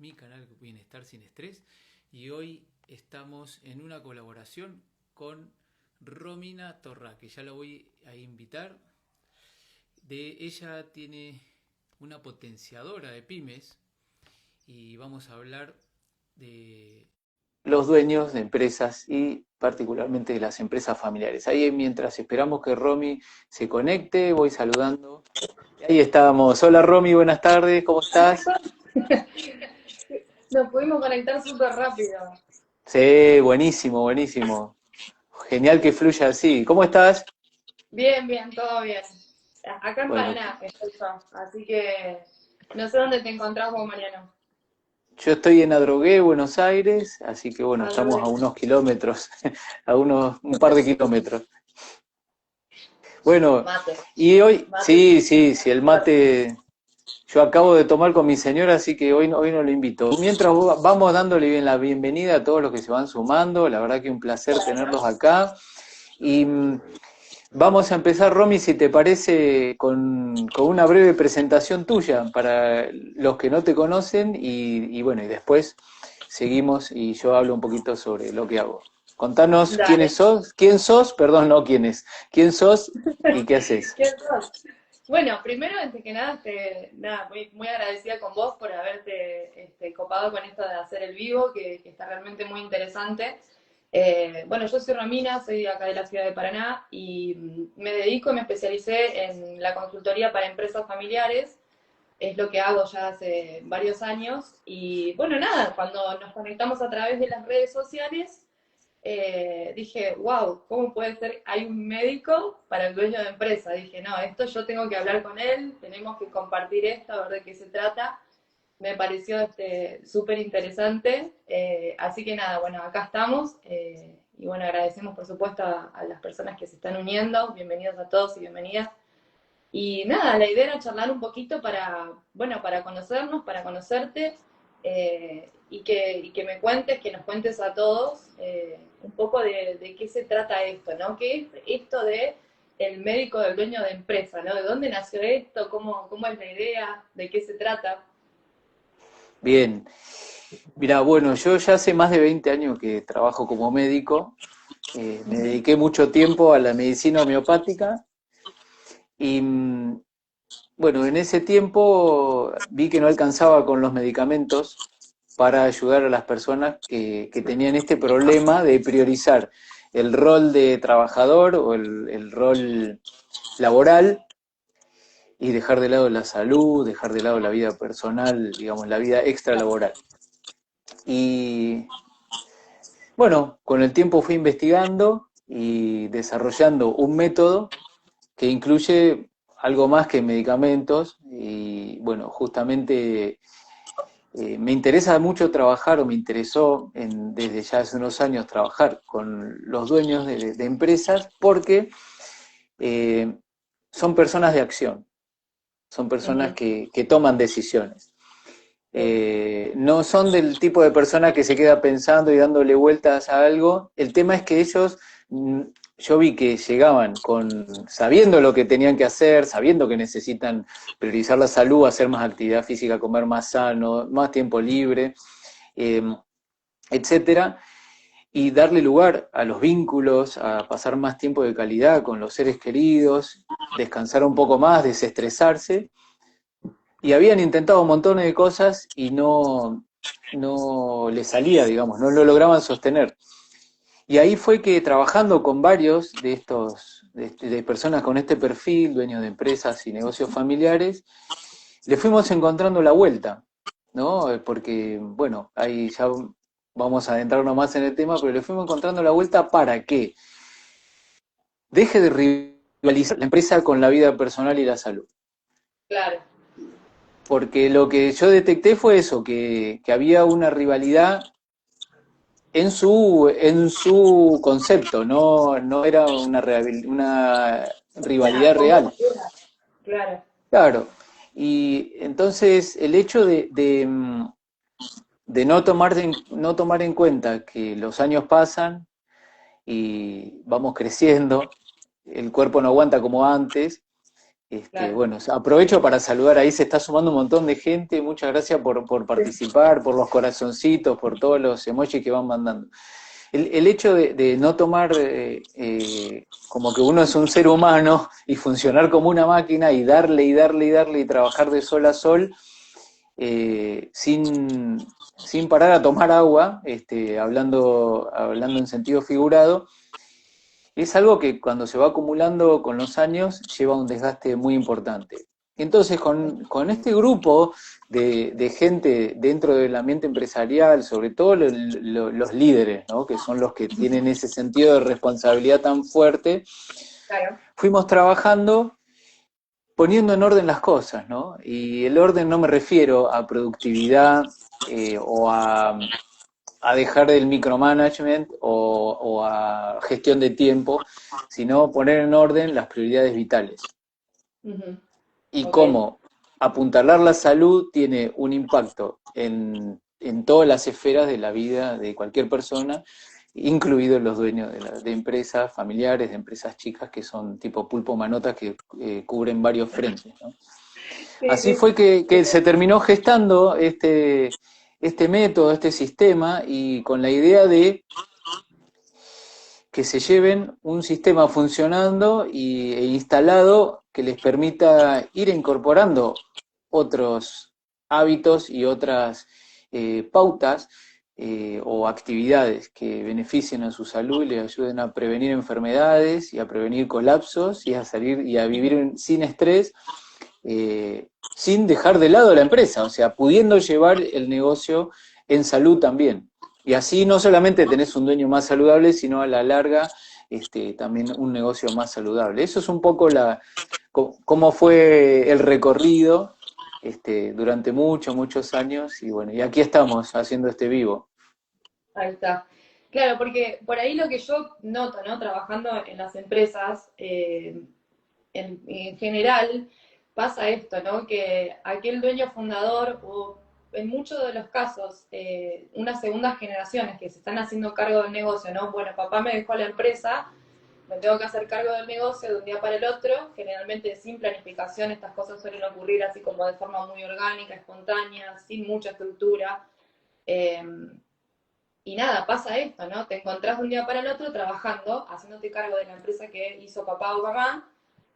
mi canal Bienestar sin Estrés y hoy estamos en una colaboración con Romina Torra, que ya la voy a invitar. Ella tiene una potenciadora de pymes y vamos a hablar de los dueños de empresas y particularmente de las empresas familiares. Ahí mientras esperamos que Romy se conecte, voy saludando. Ahí estamos. Hola Romy, buenas tardes, ¿cómo estás? Nos pudimos conectar súper rápido. Sí, buenísimo, buenísimo. Genial que fluya así. ¿Cómo estás? Bien, bien, todo bien. Acá en Bueno, Paraná estoy yo, así que no sé dónde te encontrás vos, Mariano. yo estoy en Adrogué, Buenos Aires, así que bueno, estamos a Adrogué. unos kilómetros, un par de kilómetros. Bueno, Mate. y hoy, Mate. sí, el mate, yo acabo de tomar con mi señora, así que hoy no lo invito. Mientras vamos dándole bien la bienvenida a todos los que se van sumando, la verdad que un placer tenerlos acá. Y vamos a empezar, Romy, si te parece, con una breve presentación tuya para los que no te conocen y bueno, y después seguimos y yo hablo un poquito sobre lo que hago. Contanos Dale. quién sos, perdón, no quién sos y qué haces. ¿Qué sos? Bueno, primero, antes que nada, nada muy, muy agradecida con vos por haberte copado con esto de hacer el vivo, que está realmente muy interesante. Bueno, yo soy Romina, soy de acá de la ciudad de Paraná y me dedico y me especialicé en la consultoría para empresas familiares. Es lo que hago ya hace varios años. Y bueno, nada, cuando nos conectamos a través de las redes sociales, dije, wow, ¿cómo puede ser? Hay un médico para el dueño de empresa. Dije, no, esto yo tengo que hablar con él, tenemos que compartir esto, a ver de qué se trata. Me pareció súper interesante. Así que nada, bueno, acá estamos. Y bueno, agradecemos por supuesto a las personas que se están uniendo. Bienvenidos a todos y bienvenidas. Y nada, la idea era charlar un poquito para, bueno, para conocernos, para conocerte, y que me cuentes, que nos cuentes a todos un poco de qué se trata esto, ¿no? ¿Qué es esto de el médico del dueño de empresa, ¿no? ¿De dónde nació esto? ¿Cómo es la idea? ¿De qué se trata? Bien, mira, bueno, yo ya hace más de 20 años que trabajo como médico, me dediqué mucho tiempo a la medicina homeopática y bueno, en ese tiempo vi que no alcanzaba con los medicamentos para ayudar a las personas que tenían este problema de priorizar el rol de trabajador o el rol laboral y dejar de lado la salud, dejar de lado la vida personal, digamos, la vida extralaboral. Y bueno, con el tiempo fui investigando y desarrollando un método que incluye algo más que medicamentos y bueno, justamente me interesa mucho trabajar o me interesó desde ya hace unos años trabajar con los dueños de empresas porque eh, son personas de acción, son personas Ujú, que toman decisiones. sí. No son del tipo de persona que se queda pensando y dándole vueltas a algo. El tema es que ellos, yo vi que llegaban sabiendo lo que tenían que hacer, sabiendo que necesitan priorizar la salud, hacer más actividad física, comer más sano, más tiempo libre, eh, etcétera, y darle lugar a los vínculos, a pasar más tiempo de calidad con los seres queridos, descansar un poco más, desestresarse, y habían intentado un montón de cosas y no les salía, digamos, no lo lograban sostener. Y ahí fue que trabajando con varios de estos, de personas con este perfil, dueños de empresas y negocios familiares, le fuimos encontrando la vuelta, ¿no? Porque, bueno, ahí ya vamos a adentrarnos más en el tema, pero le fuimos encontrando la vuelta para que deje de rivalizar la empresa con la vida personal y la salud. Claro. Porque lo que yo detecté fue eso, que había una rivalidad en su concepto, no era una Una rivalidad real. compostura. Claro. Claro. Y entonces el hecho de no tomar en cuenta que los años pasan y vamos creciendo, el cuerpo no aguanta como antes, Claro. Bueno, aprovecho para saludar, ahí se está sumando un montón de gente, muchas gracias por participar, por los corazoncitos, por todos los emojis que van mandando. El hecho de no tomar como que uno es un ser humano y funcionar como una máquina y darle y darle y darle y trabajar de sol a sol, sin parar a tomar agua, hablando en sentido figurado, es algo que cuando se va acumulando con los años lleva un desgaste muy importante. Entonces, con este grupo de gente dentro del ambiente empresarial, sobre todo los líderes, ¿no? Que son los que tienen ese sentido de responsabilidad tan fuerte, Claro. fuimos trabajando poniendo en orden las cosas, ¿no? Y el orden no me refiero a productividad o a dejar el micromanagement o a gestión de tiempo, sino poner en orden las prioridades vitales. Ujú. Y Ok. cómo apuntalar la salud tiene un impacto en todas las esferas de la vida de cualquier persona, incluidos los dueños de empresas familiares, de empresas chicas que son tipo pulpo manota que cubren varios frentes, ¿no? Sí, Así sí. fue que se terminó gestando este método, este sistema, y con la idea de que se lleven un sistema funcionando e instalado que les permita ir incorporando otros hábitos y otras pautas o actividades que beneficien a su salud y les ayuden a prevenir enfermedades y a prevenir colapsos y a salir y a vivir sin estrés, sin dejar de lado la empresa, o sea, pudiendo llevar el negocio en salud también. Y así no solamente tenés un dueño más saludable, sino a la larga también un negocio más saludable. Eso es un poco cómo fue el recorrido durante muchos años, y bueno, y aquí estamos haciendo este vivo. Ahí está. Claro, porque por ahí lo que yo noto, ¿no? Trabajando en las empresas, en general pasa esto, ¿no? Que aquel dueño fundador o en muchos de los casos, unas segundas generaciones que se están haciendo cargo del negocio, ¿no? Bueno, papá me dejó la empresa, me tengo que hacer cargo del negocio de un día para el otro, generalmente sin planificación, estas cosas suelen ocurrir así como de forma muy orgánica, espontánea, sin mucha estructura. Eh, y nada, pasa esto, ¿no? Te encontrás de un día para el otro trabajando, haciéndote cargo de la empresa que hizo papá o mamá,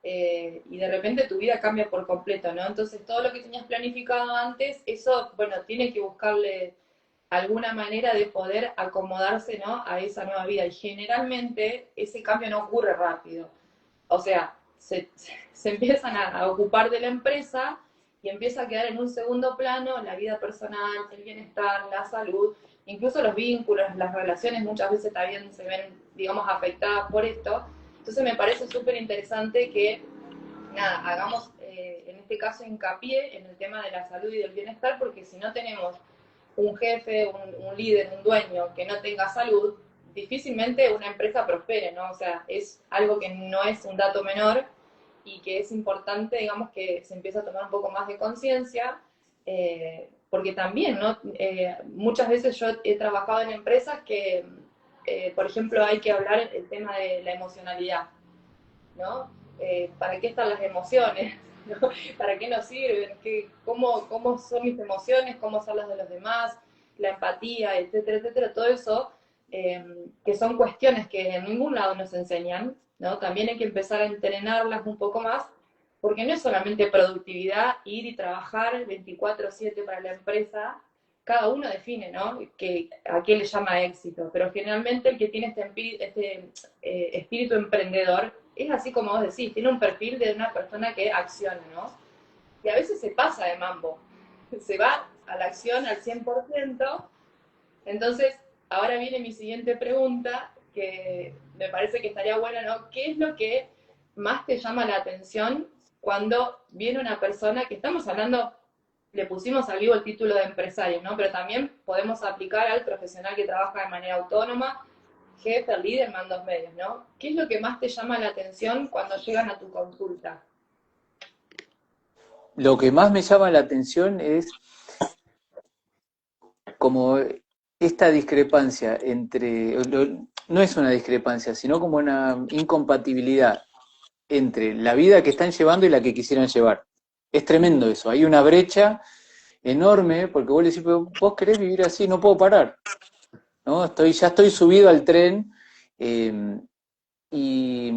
y de repente tu vida cambia por completo, ¿no? Entonces todo lo que tenías planificado antes, eso, bueno, tiene que buscarle alguna manera de poder acomodarse, ¿no? A esa nueva vida. Y generalmente ese cambio no ocurre rápido. O sea, se empiezan a ocupar de la empresa y empieza a quedar en un segundo plano la vida personal, el bienestar, la salud, incluso los vínculos, las relaciones muchas veces también se ven, digamos, afectadas por esto. Entonces me parece súper interesante que, nada, hagamos en este caso hincapié en el tema de la salud y del bienestar, porque si no tenemos un jefe, un líder, un dueño que no tenga salud, difícilmente una empresa prospere, ¿no? O sea, es algo que no es un dato menor y que es importante, digamos, que se empiece a tomar un poco más de conciencia, porque también, ¿no? Muchas veces yo he trabajado en empresas que, por ejemplo, hay que hablar el tema de la emocionalidad, ¿no? ¿Para qué están las emociones? ¿No? ¿Para qué nos sirven? ¿Cómo son mis emociones? ¿Cómo son las de los demás? La empatía, etcétera, etcétera. Todo eso, que son cuestiones que en ningún lado nos enseñan, ¿no? También hay que empezar a entrenarlas un poco más, porque no es solamente productividad, ir y trabajar 24/7 para la empresa. Cada uno define, ¿no? A qué le llama éxito, pero generalmente el que tiene espíritu emprendedor es así como vos decís, tiene un perfil de una persona que acciona, ¿no? Y a veces se pasa de mambo, se va a la acción al 100%. Entonces, ahora viene mi siguiente pregunta, que me parece que estaría buena, ¿no? ¿Qué es lo que más te llama la atención cuando viene una persona que estamos hablando, le pusimos al vivo el título de empresario, ¿no? Pero también podemos aplicar al profesional que trabaja de manera autónoma, jefe, líder, mandos medios, ¿no? ¿Qué es lo que más te llama la atención cuando llegan a tu consulta? Lo que más me llama la atención es como esta discrepancia no es una discrepancia, sino como una incompatibilidad entre la vida que están llevando y la que quisieran llevar. Es tremendo eso, hay una brecha enorme, porque vos le decís, pero vos querés vivir así, no puedo parar, ¿no? Ya estoy subido al tren, y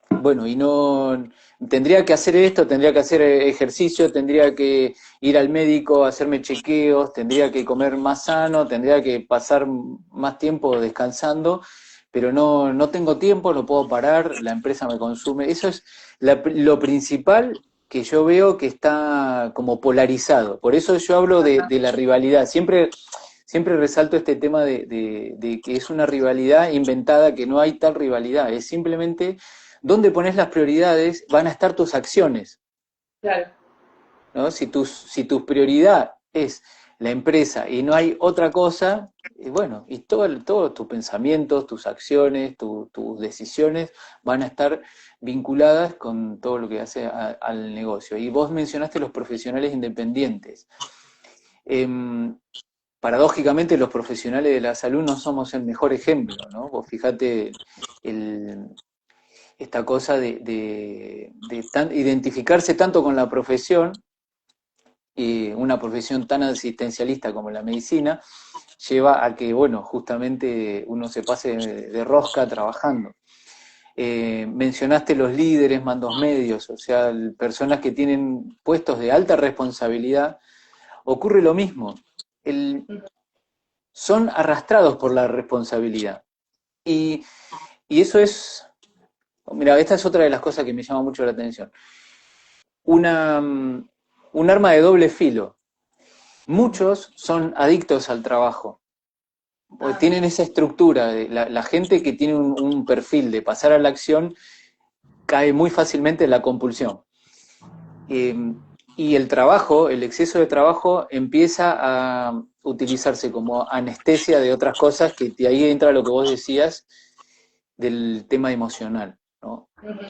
bueno, y no, tendría que hacer esto, tendría que hacer ejercicio, tendría que ir al médico, hacerme chequeos, tendría que comer más sano, tendría que pasar más tiempo descansando, pero no tengo tiempo, no puedo parar, la empresa me consume. Eso es lo principal que yo veo que está como polarizado. Por eso yo hablo de la rivalidad. Siempre resalto este tema de que es una rivalidad inventada, que no hay tal rivalidad, es simplemente dónde pones las prioridades van a estar tus acciones, Claro. ¿no? Si tu prioridad es la empresa y no hay otra cosa, bueno, y todos tus pensamientos, tus acciones, tus decisiones van a estar vinculadas con todo lo que hace al negocio. Y vos mencionaste los profesionales independientes. Em, Paradójicamente los profesionales de la salud no somos el mejor ejemplo, ¿no? Vos fijate esta cosa de identificarse tanto con la profesión, y una profesión tan asistencialista como la medicina, lleva a que, bueno, justamente uno se pase de rosca trabajando. Mencionaste los líderes, mandos medios, o sea, personas que tienen puestos de alta responsabilidad, ocurre lo mismo. El, Son arrastrados por la responsabilidad. Y, y eso es, mira, esta es otra de las cosas que me llama mucho la atención. Un arma de doble filo. Muchos son adictos al trabajo, porque Ah, tienen esa estructura, la gente que tiene un perfil de pasar a la acción cae muy fácilmente en la compulsión. Eh, y el trabajo, el exceso de trabajo empieza a utilizarse como anestesia de otras cosas, que de ahí entra lo que vos decías del tema emocional, ¿no? ujú.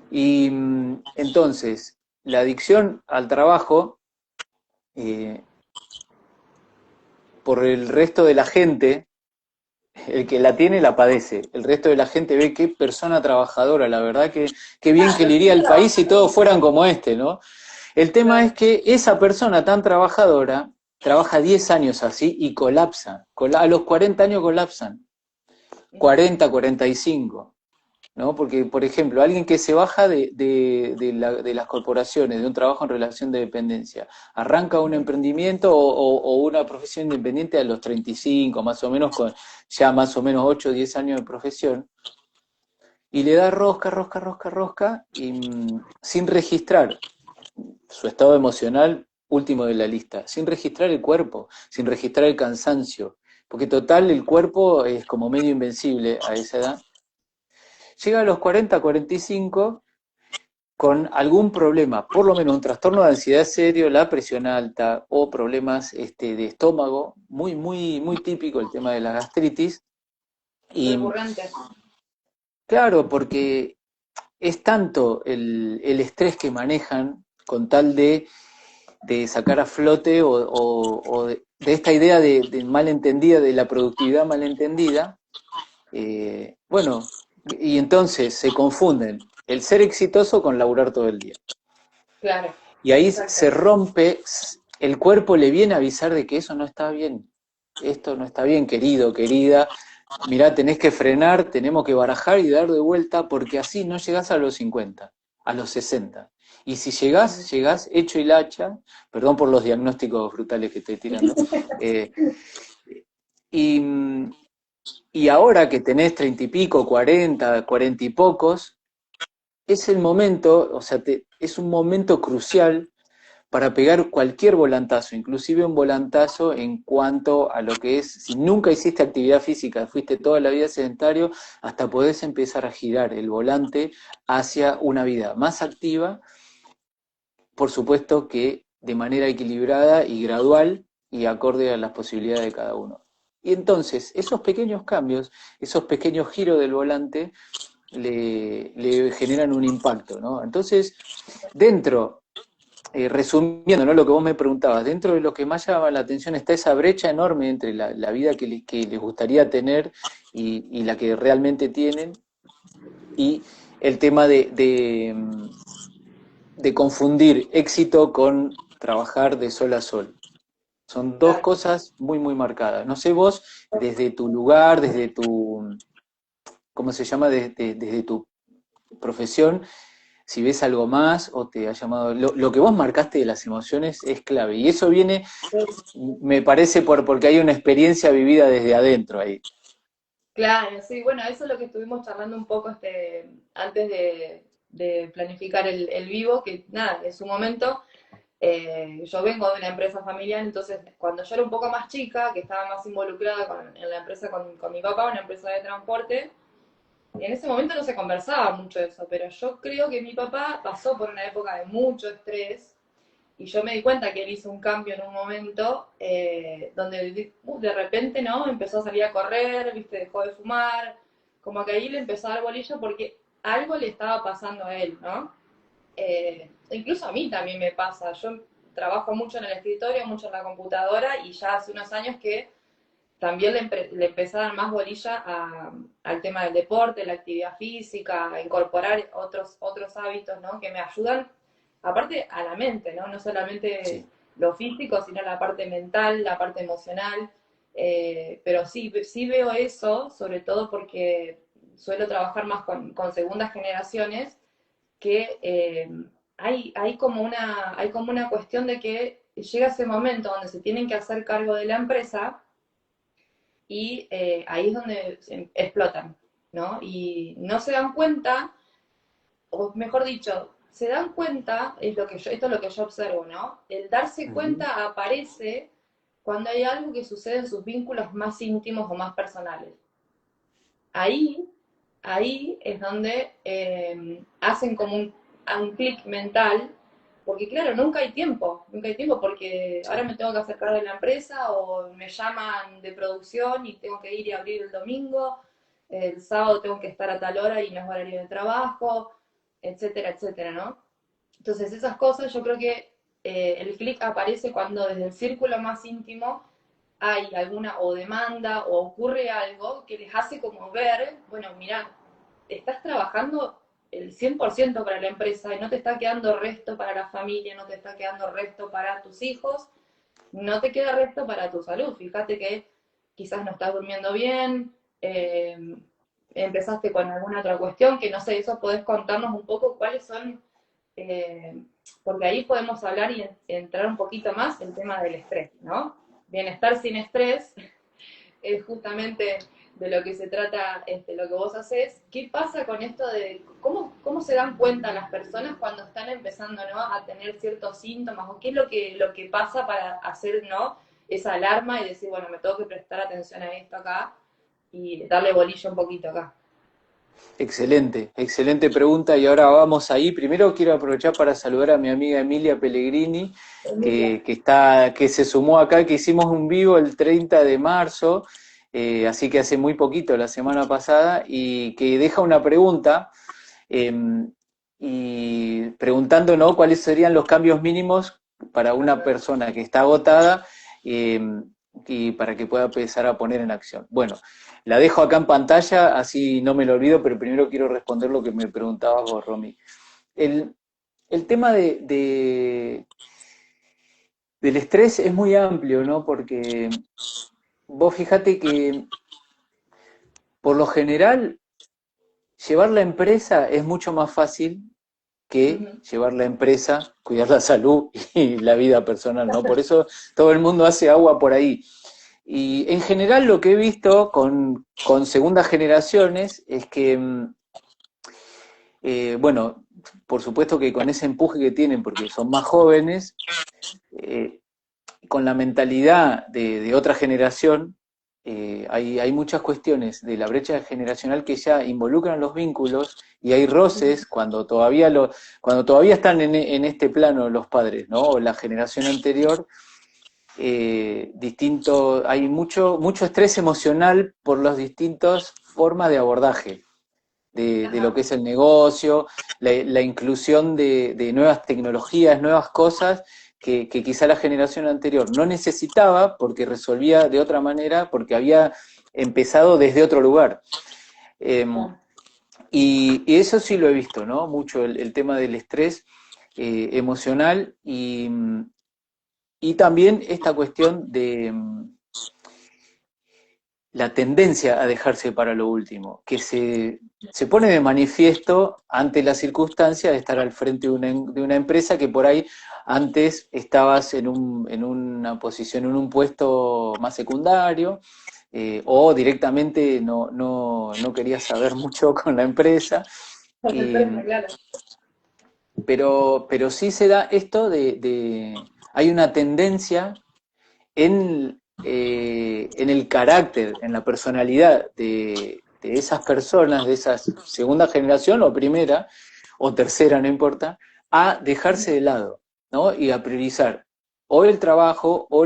Y entonces, la adicción al trabajo, eh, por el resto de la gente, el que la tiene la padece, el resto de la gente ve qué persona trabajadora, la verdad que qué bien que Claro, le iría sigue al país si trabajando. todos fueran como este, ¿no? El tema es Claro. que esa persona tan trabajadora trabaja 10 años así y colapsa, a los 40 años colapsan, 40, 45. ¿No? Porque, por ejemplo, alguien que se baja de las corporaciones, de un trabajo en relación de dependencia, arranca un emprendimiento o una profesión independiente a los 35, más o menos, con ya más o menos 8 o 10 años de profesión, y le da rosca, rosca, rosca, rosca, y sin registrar su estado emocional último de la lista, sin registrar el cuerpo, sin registrar el cansancio, porque total el cuerpo es como medio invencible a esa edad. Llega a los 40, 45 con algún problema, por lo menos un trastorno de ansiedad serio, la presión alta o problemas de estómago, muy, muy, muy típico el tema de la gastritis. Y Recurrente. claro, porque es tanto el estrés que manejan con tal de sacar a flote o de esta idea de malentendida, de la productividad malentendida, bueno, y entonces se confunden el ser exitoso con laburar todo el día. Claro, Y ahí se exactamente. rompe, el cuerpo le viene a avisar de que eso no está bien. Esto no está bien, querido, querida. Mirá, tenés que frenar, tenemos que barajar y dar de vuelta, porque así no llegás a los 50, a los 60. Y si llegás, Ujú. llegás hecho hilacha, perdón por los diagnósticos brutales que estoy tirando, eh, y, y ahora que tenés 30 y pico, 40, 40 y pocos, es el momento, o sea, es un momento crucial para pegar cualquier volantazo, inclusive un volantazo en cuanto a lo que es, si nunca hiciste actividad física, fuiste toda la vida sedentario, hasta podés empezar a girar el volante hacia una vida más activa, por supuesto que de manera equilibrada y gradual y acorde a las posibilidades de cada uno. Y entonces, esos pequeños cambios, esos pequeños giros del volante, le generan un impacto, ¿no? Entonces, dentro resumiendo, ¿no? Lo que vos me preguntabas, dentro de lo que más llama la atención está esa brecha enorme entre la vida que les gustaría tener y la que realmente tienen, y el tema de confundir éxito con trabajar de sol a sol. Son dos Claro. cosas muy, muy marcadas. No sé vos, desde tu lugar, desde tu, ¿cómo se llama? Desde tu profesión, si ves algo más o te ha llamado... Lo que vos marcaste de las emociones es clave. Y eso viene, me parece, porque hay una experiencia vivida desde adentro ahí. Claro, sí, bueno, eso es lo que estuvimos charlando un poco antes de planificar el vivo, que nada, en su momento yo vengo de una empresa familiar, entonces cuando yo era un poco más chica, que estaba más involucrada en la empresa con mi papá, una empresa de transporte, en ese momento no se conversaba mucho de eso, pero yo creo que mi papá pasó por una época de mucho estrés y yo me di cuenta que él hizo un cambio en un momento donde de repente, ¿no? Empezó a salir a correr, ¿viste? Dejó de fumar, como que ahí le empezó a dar bolilla porque algo le estaba pasando a él, ¿no? Incluso a mí también me pasa, yo trabajo mucho en el escritorio, mucho en la computadora y ya hace unos años que también le empecé a dar más bolilla al tema del deporte, la actividad física, a incorporar otros hábitos, ¿no? Que me ayudan, aparte a la mente, ¿no? No solamente Sí. lo físico, sino la parte mental, la parte emocional. Pero sí, sí veo eso, sobre todo porque suelo trabajar más con segundas generaciones, que hay como una cuestión de que llega ese momento donde se tienen que hacer cargo de la empresa y ahí es donde explotan, ¿no? Y no se dan cuenta, o mejor dicho, se dan cuenta, esto es lo que yo observo, ¿no? El darse Ujú. cuenta aparece cuando hay algo que sucede en sus vínculos más íntimos o más personales. Ahí, ahí es donde hacen como un clic mental, porque claro, nunca hay tiempo porque ahora Sí. me tengo que hacer cargo de la empresa o me llaman de producción y tengo que ir y abrir el domingo, el sábado tengo que estar a tal hora y no es horario de trabajo, etcétera, etcétera, ¿no? Entonces esas cosas yo creo que el clic aparece cuando desde el círculo más íntimo hay alguna o demanda o ocurre algo que les hace como ver, bueno, mira, estás trabajando el 100% para la empresa y no te está quedando resto para la familia, no te está quedando resto para tus hijos, no te queda resto para tu salud. Fíjate que quizás no estás durmiendo bien, empezaste con alguna otra cuestión, que no sé, eso podés contarnos un poco cuáles son, eh, porque ahí podemos hablar y entrar un poquito más el tema del estrés, ¿no? Bienestar sin estrés es justamente de lo que se trata lo que vos haces. ¿Qué pasa con esto de cómo se dan cuenta las personas cuando están empezando, ¿no? A tener ciertos síntomas? ¿O qué es lo que pasa para hacer, ¿no? Esa alarma y decir, bueno, me tengo que prestar atención a esto acá y darle bolillo un poquito acá? Excelente, excelente pregunta y ahora vamos ahí. Primero quiero aprovechar para saludar a mi amiga Emilia Pellegrini, Emilia. que se sumó acá, que hicimos un vivo el 30 de marzo, así que hace muy poquito, la semana pasada, y que deja una pregunta, eh, y preguntando, ¿no?, cuáles serían los cambios mínimos para una persona que está agotada, eh, y para que pueda empezar a poner en acción. Bueno, la dejo acá en pantalla, así no me lo olvido, pero primero quiero responder lo que me preguntabas vos, Romy. El, el tema del estrés es muy amplio, ¿no? Porque vos fíjate que por lo general llevar la empresa es mucho más fácil que Ujú. llevar la empresa, cuidar la salud y la vida personal, ¿no? Por eso todo el mundo hace agua por ahí. Y en general lo que he visto con segundas generaciones es que, bueno, por supuesto que con ese empuje que tienen, porque son más jóvenes, eh, con la mentalidad de otra generación, hay muchas cuestiones de la brecha generacional que ya involucran los vínculos y hay roces cuando todavía están en este plano los padres, ¿no? O la generación anterior, hay mucho estrés emocional por las distintas formas de abordaje de lo Ajá. que es el negocio, la inclusión de nuevas tecnologías, nuevas cosas que quizá la generación anterior no necesitaba porque resolvía de otra manera, porque había empezado desde otro lugar. Eh, Claro. Y eso sí lo he visto, ¿no? Mucho el tema del estrés emocional y también esta cuestión de la tendencia a dejarse para lo último, que se pone de manifiesto ante la circunstancia de estar al frente de una empresa que por ahí antes estabas en una posición, en un puesto más secundario, o directamente no querías saber mucho con la empresa. Con la Y, empresa, claro. pero sí se da esto hay una tendencia en el carácter, en la personalidad de esas personas, de esa segunda generación o primera o tercera, no importa, a dejarse de lado, ¿no? Y a priorizar o el trabajo o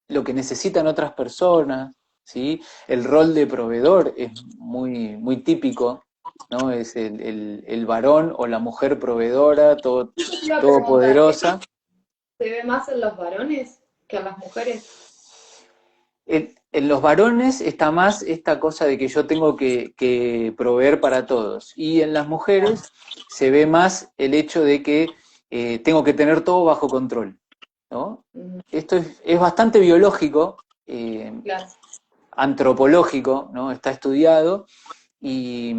lo que necesitan otras personas, ¿sí? El rol de proveedor es muy típico, ¿no? Es el varón o la mujer proveedora, Yo te iba a preguntar, ¿eso todopoderosa. se ve más en los varones que en las mujeres? En los varones está más esta cosa de que yo tengo que proveer para todos. Y en las mujeres se ve más el hecho de que tengo que tener todo bajo control, ¿no? Ujú, Esto es bastante biológico, claro. antropológico, ¿no? Está estudiado y,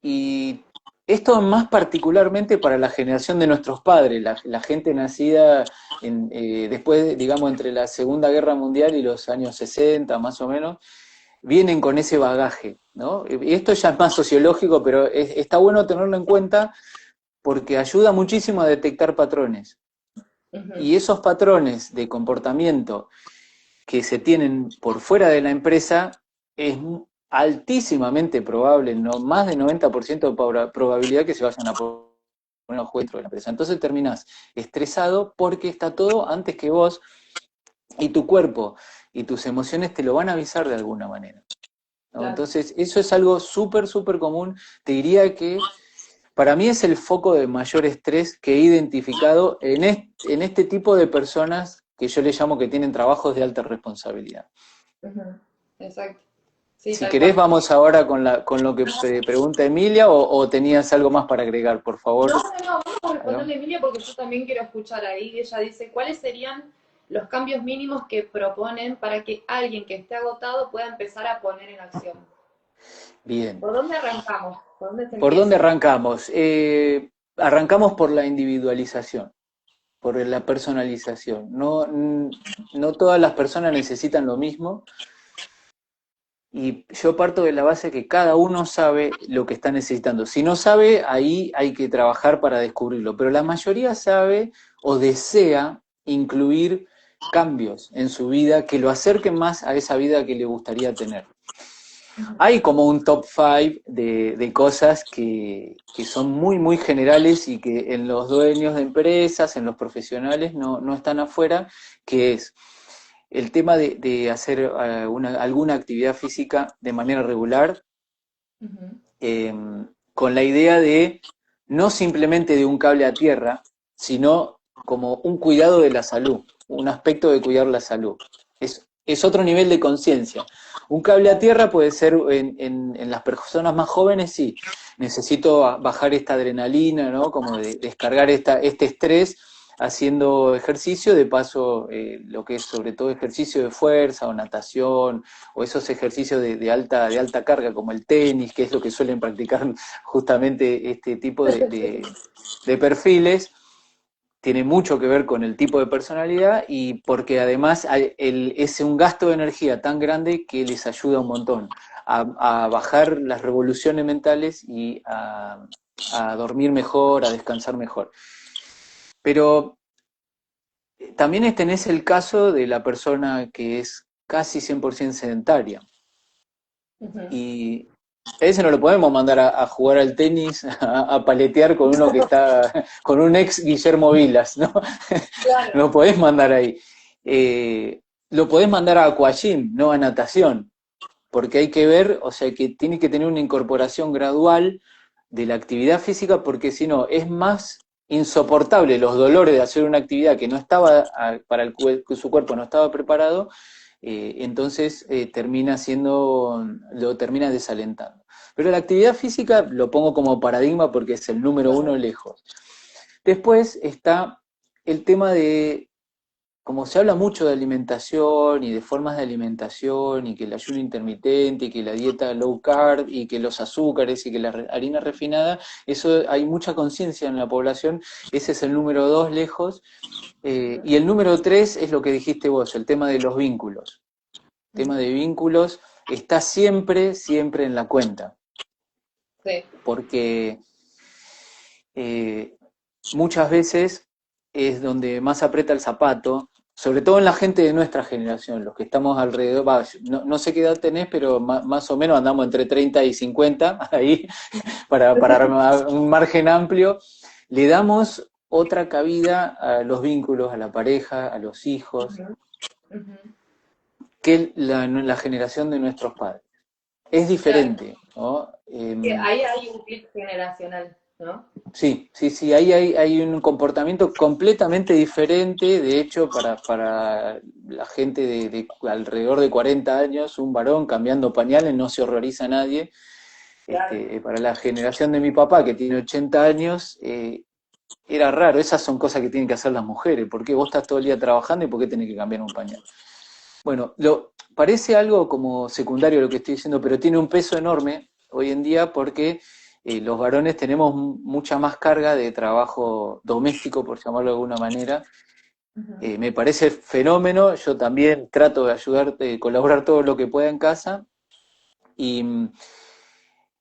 y esto más particularmente para la generación de nuestros padres, la gente nacida después, digamos, entre la Segunda Guerra Mundial y los años 60, más o menos, vienen con ese bagaje, ¿no? Y esto ya es más sociológico, pero está bueno tenerlo en cuenta porque ayuda muchísimo a detectar patrones. Ujú, Y esos patrones de comportamiento que se tienen por fuera de la empresa es altísimamente probable, no más de 90% de probabilidad que se vayan a poner a juego dentro de la empresa. Entonces terminás estresado porque está todo antes que vos y tu cuerpo y tus emociones te lo van a avisar de alguna manera, ¿no? claro. Entonces eso es algo súper común. Te diría que para mí es el foco de mayor estrés que he identificado en este tipo de personas que yo le llamo que tienen trabajos de alta responsabilidad. Ujú, exacto. Sí, Si tal querés, cual. vamos ahora con lo que pregunta Emilia o tenías algo más para agregar, por No, favor. no, no, vamos a Hagamos. responderle a Emilia porque yo también quiero escuchar ahí. Ella dice, ¿cuáles serían los cambios mínimos que proponen para que alguien que esté agotado pueda empezar a poner en acción? Bien. ¿Por dónde arrancamos? ¿Por dónde se ¿Por dónde empieza? arrancamos? Arrancamos por la individualización, por la personalización. No todas las personas necesitan lo mismo y yo parto de la base que cada uno sabe lo que está necesitando. Si no sabe, ahí hay que trabajar para descubrirlo, pero la mayoría sabe o desea incluir cambios en su vida que lo acerquen más a esa vida que le gustaría tener. Hay como un top 5 de cosas que son muy generales y que en los dueños de empresas, en los profesionales, no están afuera, que es el tema de hacer alguna actividad física de manera regular, Ujú, eh, con la idea de no simplemente de un cable a tierra, sino como un cuidado de la salud, un aspecto de cuidar la salud. Es otro nivel de conciencia. Un cable a claro. tierra puede ser en las personas más jóvenes, sí, necesito bajar esta adrenalina, ¿no? Como de descargar este estrés haciendo ejercicio, de paso lo que es sobre todo ejercicio de fuerza o natación o esos ejercicios de alta carga como el tenis, que es lo que suelen practicar justamente este tipo de perfiles, tiene mucho que ver con el tipo de personalidad y porque además es un gasto de energía tan grande que les ayuda un montón a bajar las revoluciones mentales y a dormir mejor, a descansar mejor. Pero también tenés el caso de la persona que es casi 100% sedentaria. Ujú, Y ese no lo podemos mandar a jugar al tenis, a paletear con uno que está, con un ex Guillermo Vilas, ¿no? claro. No podés mandar ahí. Lo podés mandar a aquagym, no a natación, porque hay que ver, o sea, que tiene que tener una incorporación gradual de la actividad física, porque si no, es más insoportable los dolores de hacer una actividad que no estaba, para su cuerpo no estaba preparado, entonces lo termina desalentando. Pero la actividad física lo pongo como paradigma porque es el número uno lejos. Después está el tema de, como se habla mucho de alimentación y de formas de alimentación y que el ayuno intermitente y que la dieta low carb y que los azúcares y que la harina refinada, eso hay mucha conciencia en la población, ese es el número dos lejos. Y el número tres es lo que dijiste vos, el tema de los vínculos. El tema de vínculos está siempre, siempre en la cuenta. Sí. Porque muchas veces es donde más aprieta el zapato, sobre todo en la gente de nuestra generación, los que estamos alrededor, no sé qué edad tenés, pero más o menos andamos entre 30 y 50, ahí, para un margen amplio, le damos otra cabida a los vínculos, a la pareja, a los hijos, que la generación de nuestros padres. Es Claro. diferente, ¿no? Ahí hay un clic generacional, ¿no? Sí, sí, sí, ahí hay un comportamiento completamente diferente. De hecho, para la gente de alrededor de 40 años, un varón cambiando pañales no se horroriza a nadie. Claro. Para la generación de mi papá, que tiene 80 años, era raro. Esas son cosas que tienen que hacer las mujeres. ¿Por qué vos estás todo el día trabajando y por qué tenés que cambiar un pañal? Bueno, parece algo como secundario lo que estoy diciendo, pero tiene un peso enorme hoy en día porque los varones tenemos mucha más carga de trabajo doméstico, por llamarlo de alguna manera. Me parece fenómeno, yo también trato de ayudarte, de colaborar todo lo que pueda en casa, y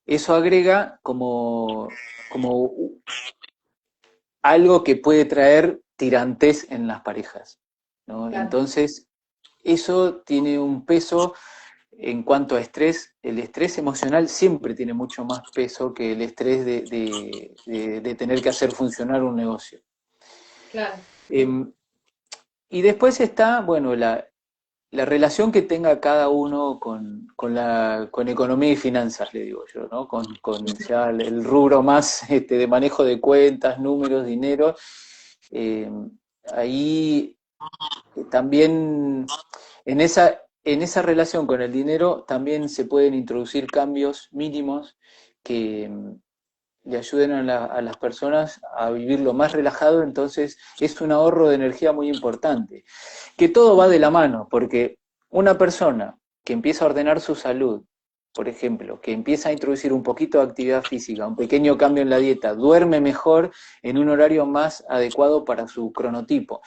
eso agrega como algo que puede traer tirantes en las parejas, ¿no? Claro. Entonces, eso tiene un peso. En cuanto a estrés, el estrés emocional siempre tiene mucho más peso que el estrés de tener que hacer funcionar un negocio. Claro. Eh, y después está, bueno, la relación que tenga cada uno con economía y finanzas, le digo yo, ¿no? Con ya el rubro más de manejo de cuentas, números, dinero. Eh, ahí también en esa relación con el dinero también se pueden introducir cambios mínimos que le ayuden a las personas a vivirlo más relajado, entonces es un ahorro de energía muy importante. Que todo va de la mano, porque una persona que empieza a ordenar su salud, por ejemplo, que empieza a introducir un poquito de actividad física, un pequeño cambio en la dieta, duerme mejor en un horario más adecuado para su cronotipo,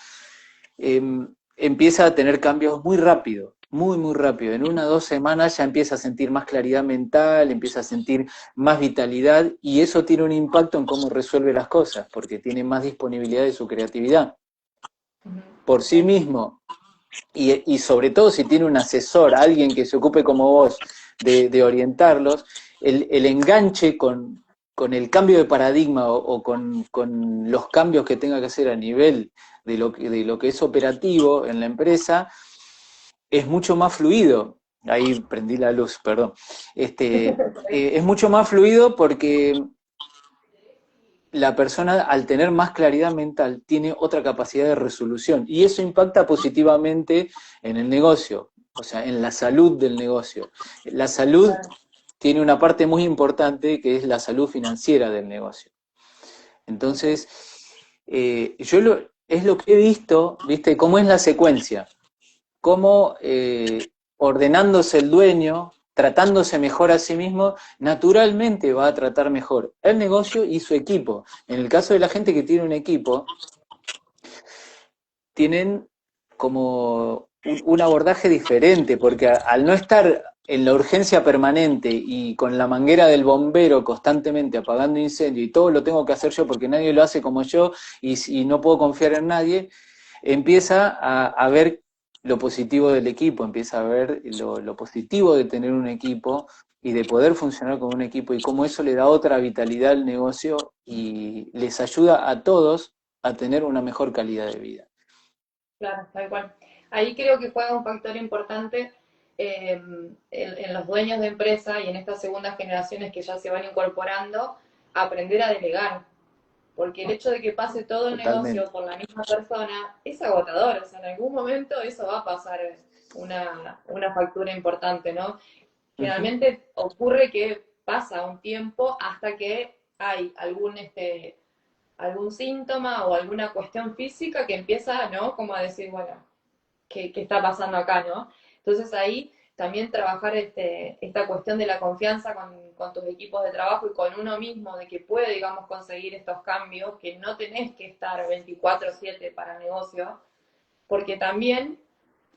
empieza a tener cambios muy rápido, muy, muy rápido. En 1 o 2 semanas ya empieza a sentir más claridad mental, empieza a sentir más vitalidad y eso tiene un impacto en cómo resuelve las cosas, porque tiene más disponibilidad de su creatividad por sí mismo. Y sobre todo si tiene un asesor, alguien que se ocupe como vos de orientarlos, el enganche con el cambio de paradigma o con los cambios que tenga que hacer a nivel de lo que es operativo en la empresa es mucho más fluido. Ahí prendí la luz, perdón. Es mucho más fluido porque la persona, al tener más claridad mental, tiene otra capacidad de resolución y eso impacta positivamente en el negocio, o sea, en la salud del negocio. La salud tiene una parte muy importante que es la salud financiera del negocio. Entonces, es lo que he visto, ¿viste? Cómo es la secuencia, cómo ordenándose el dueño, tratándose mejor a sí mismo, naturalmente va a tratar mejor el negocio y su equipo. En el caso de la gente que tiene un equipo, tienen como un abordaje diferente, porque al no estar en la urgencia permanente y con la manguera del bombero constantemente apagando incendio y todo lo tengo que hacer yo porque nadie lo hace como yo y no puedo confiar en nadie, empieza a ver lo positivo del equipo, empieza a ver lo positivo de tener un equipo y de poder funcionar con un equipo y cómo eso le da otra vitalidad al negocio y les ayuda a todos a tener una mejor calidad de vida. Claro, tal cual. Ahí creo que juega un factor importante en los dueños de empresa y en estas segundas generaciones que ya se van incorporando, aprender a delegar. Porque el hecho de que pase todo el negocio Totalmente. por la misma persona es agotador. O sea, en algún momento eso va a pasar. una factura importante, ¿no? Ujú. Generalmente ocurre que pasa un tiempo hasta que hay algún síntoma o alguna cuestión física que empieza, ¿no? Como a decir, bueno, ¿qué está pasando acá, ¿no? Entonces ahí también trabajar esta cuestión de la confianza con tus equipos de trabajo y con uno mismo, de que puede, digamos, conseguir estos cambios, que no tenés que estar 24/7 para el negocio, porque también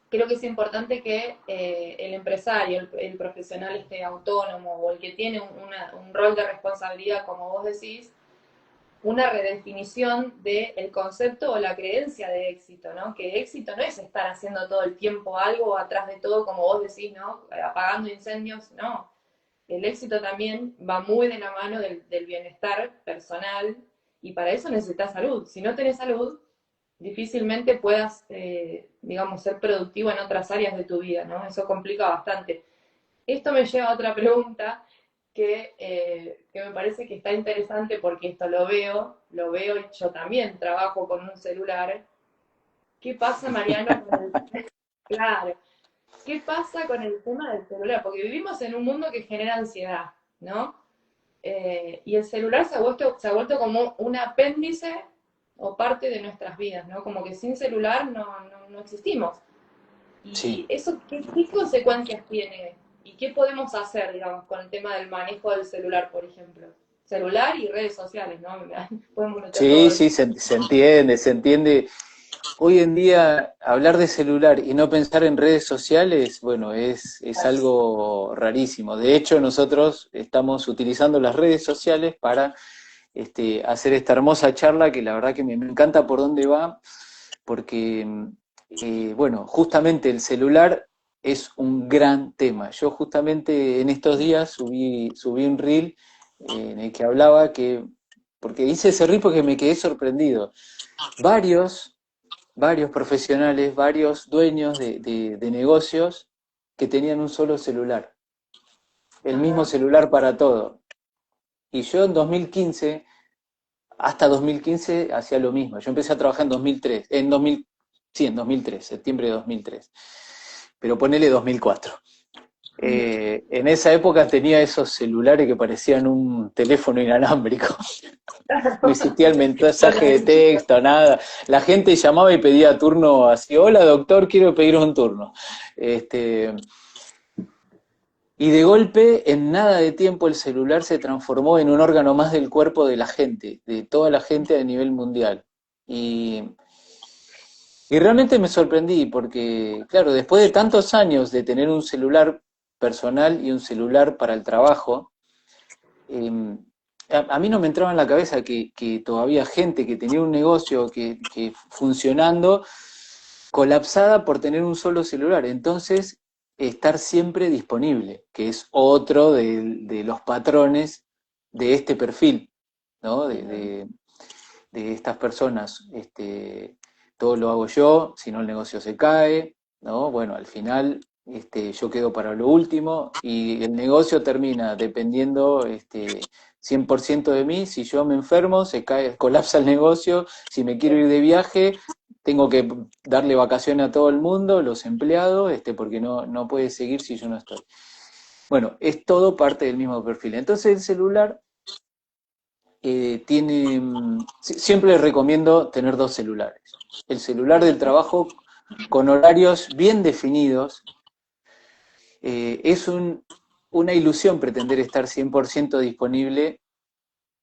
creo que es importante que el empresario, el profesional autónomo o el que tiene un rol de responsabilidad, como vos decís, una redefinición del concepto o la creencia de éxito, ¿no? Que éxito no es estar haciendo todo el tiempo algo atrás de todo, como vos decís, ¿no? Apagando incendios, no. El éxito también va muy de la mano del bienestar personal y para eso necesitas salud. Si no tenés salud, difícilmente puedas, digamos, ser productivo en otras áreas de tu vida, ¿no? Eso complica bastante. Esto me lleva a otra pregunta que me parece que está interesante porque esto lo veo y yo también trabajo con un celular. ¿Qué pasa, Mariano, con el... Claro, ¿qué pasa con el tema del celular? Porque vivimos en un mundo que genera ansiedad, ¿no? Y el celular se ha vuelto como un apéndice o parte de nuestras vidas, ¿no? Como que sin celular no existimos. Sí. ¿Y eso qué consecuencias tiene? ¿Y qué podemos hacer, digamos, con el tema del manejo del celular, por ejemplo? Celular y redes sociales, ¿no? Podemos meter Sí, todo sí, eso. se entiende, se entiende. Hoy en día, hablar de celular y no pensar en redes sociales, bueno, es algo rarísimo. De hecho, nosotros estamos utilizando las redes sociales para hacer esta hermosa charla que la verdad que me encanta por dónde va, porque, bueno, justamente el celular es un gran tema. Yo justamente en estos días subí un reel en el que hablaba que, porque hice ese reel porque me quedé sorprendido. Varios varios profesionales, varios dueños de negocios que tenían un solo celular, el mismo Ajá. celular para todo. Y yo en 2015, hasta 2015, hacía lo mismo. Yo empecé a trabajar en 2003, en 2000, sí, en 2003, septiembre de 2003, pero ponele 2004. Ujú. En esa época tenía esos celulares que parecían un teléfono inalámbrico. No existía el mensaje de Voladito. texto, nada. La gente llamaba y pedía turno así, hola doctor, quiero pedir un turno. Este, y de golpe, en nada de tiempo, el celular se transformó en un órgano más del cuerpo de la gente, de toda la gente a nivel mundial. Y, y realmente me sorprendí porque, claro, después de tantos años de tener un celular personal y un celular para el trabajo, eh, a mí no me entraba en la cabeza que todavía gente que tenía un negocio que funcionando colapsada por tener un solo celular. Entonces, estar siempre disponible, que es otro de los patrones de este perfil, ¿no? Ujú. De estas personas. Todo lo hago yo, si no el negocio se cae, ¿no? Bueno, al final yo quedo para lo último y el negocio termina dependiendo 100% de mí. Si yo me enfermo, se cae, colapsa el negocio. Si me quiero ir de viaje, tengo que darle vacaciones a todo el mundo, los empleados, porque no puede seguir si yo no estoy. Bueno, es todo parte del mismo perfil. Entonces el celular siempre les recomiendo tener dos celulares. El celular del trabajo con horarios bien definidos. Una ilusión pretender estar 100% disponible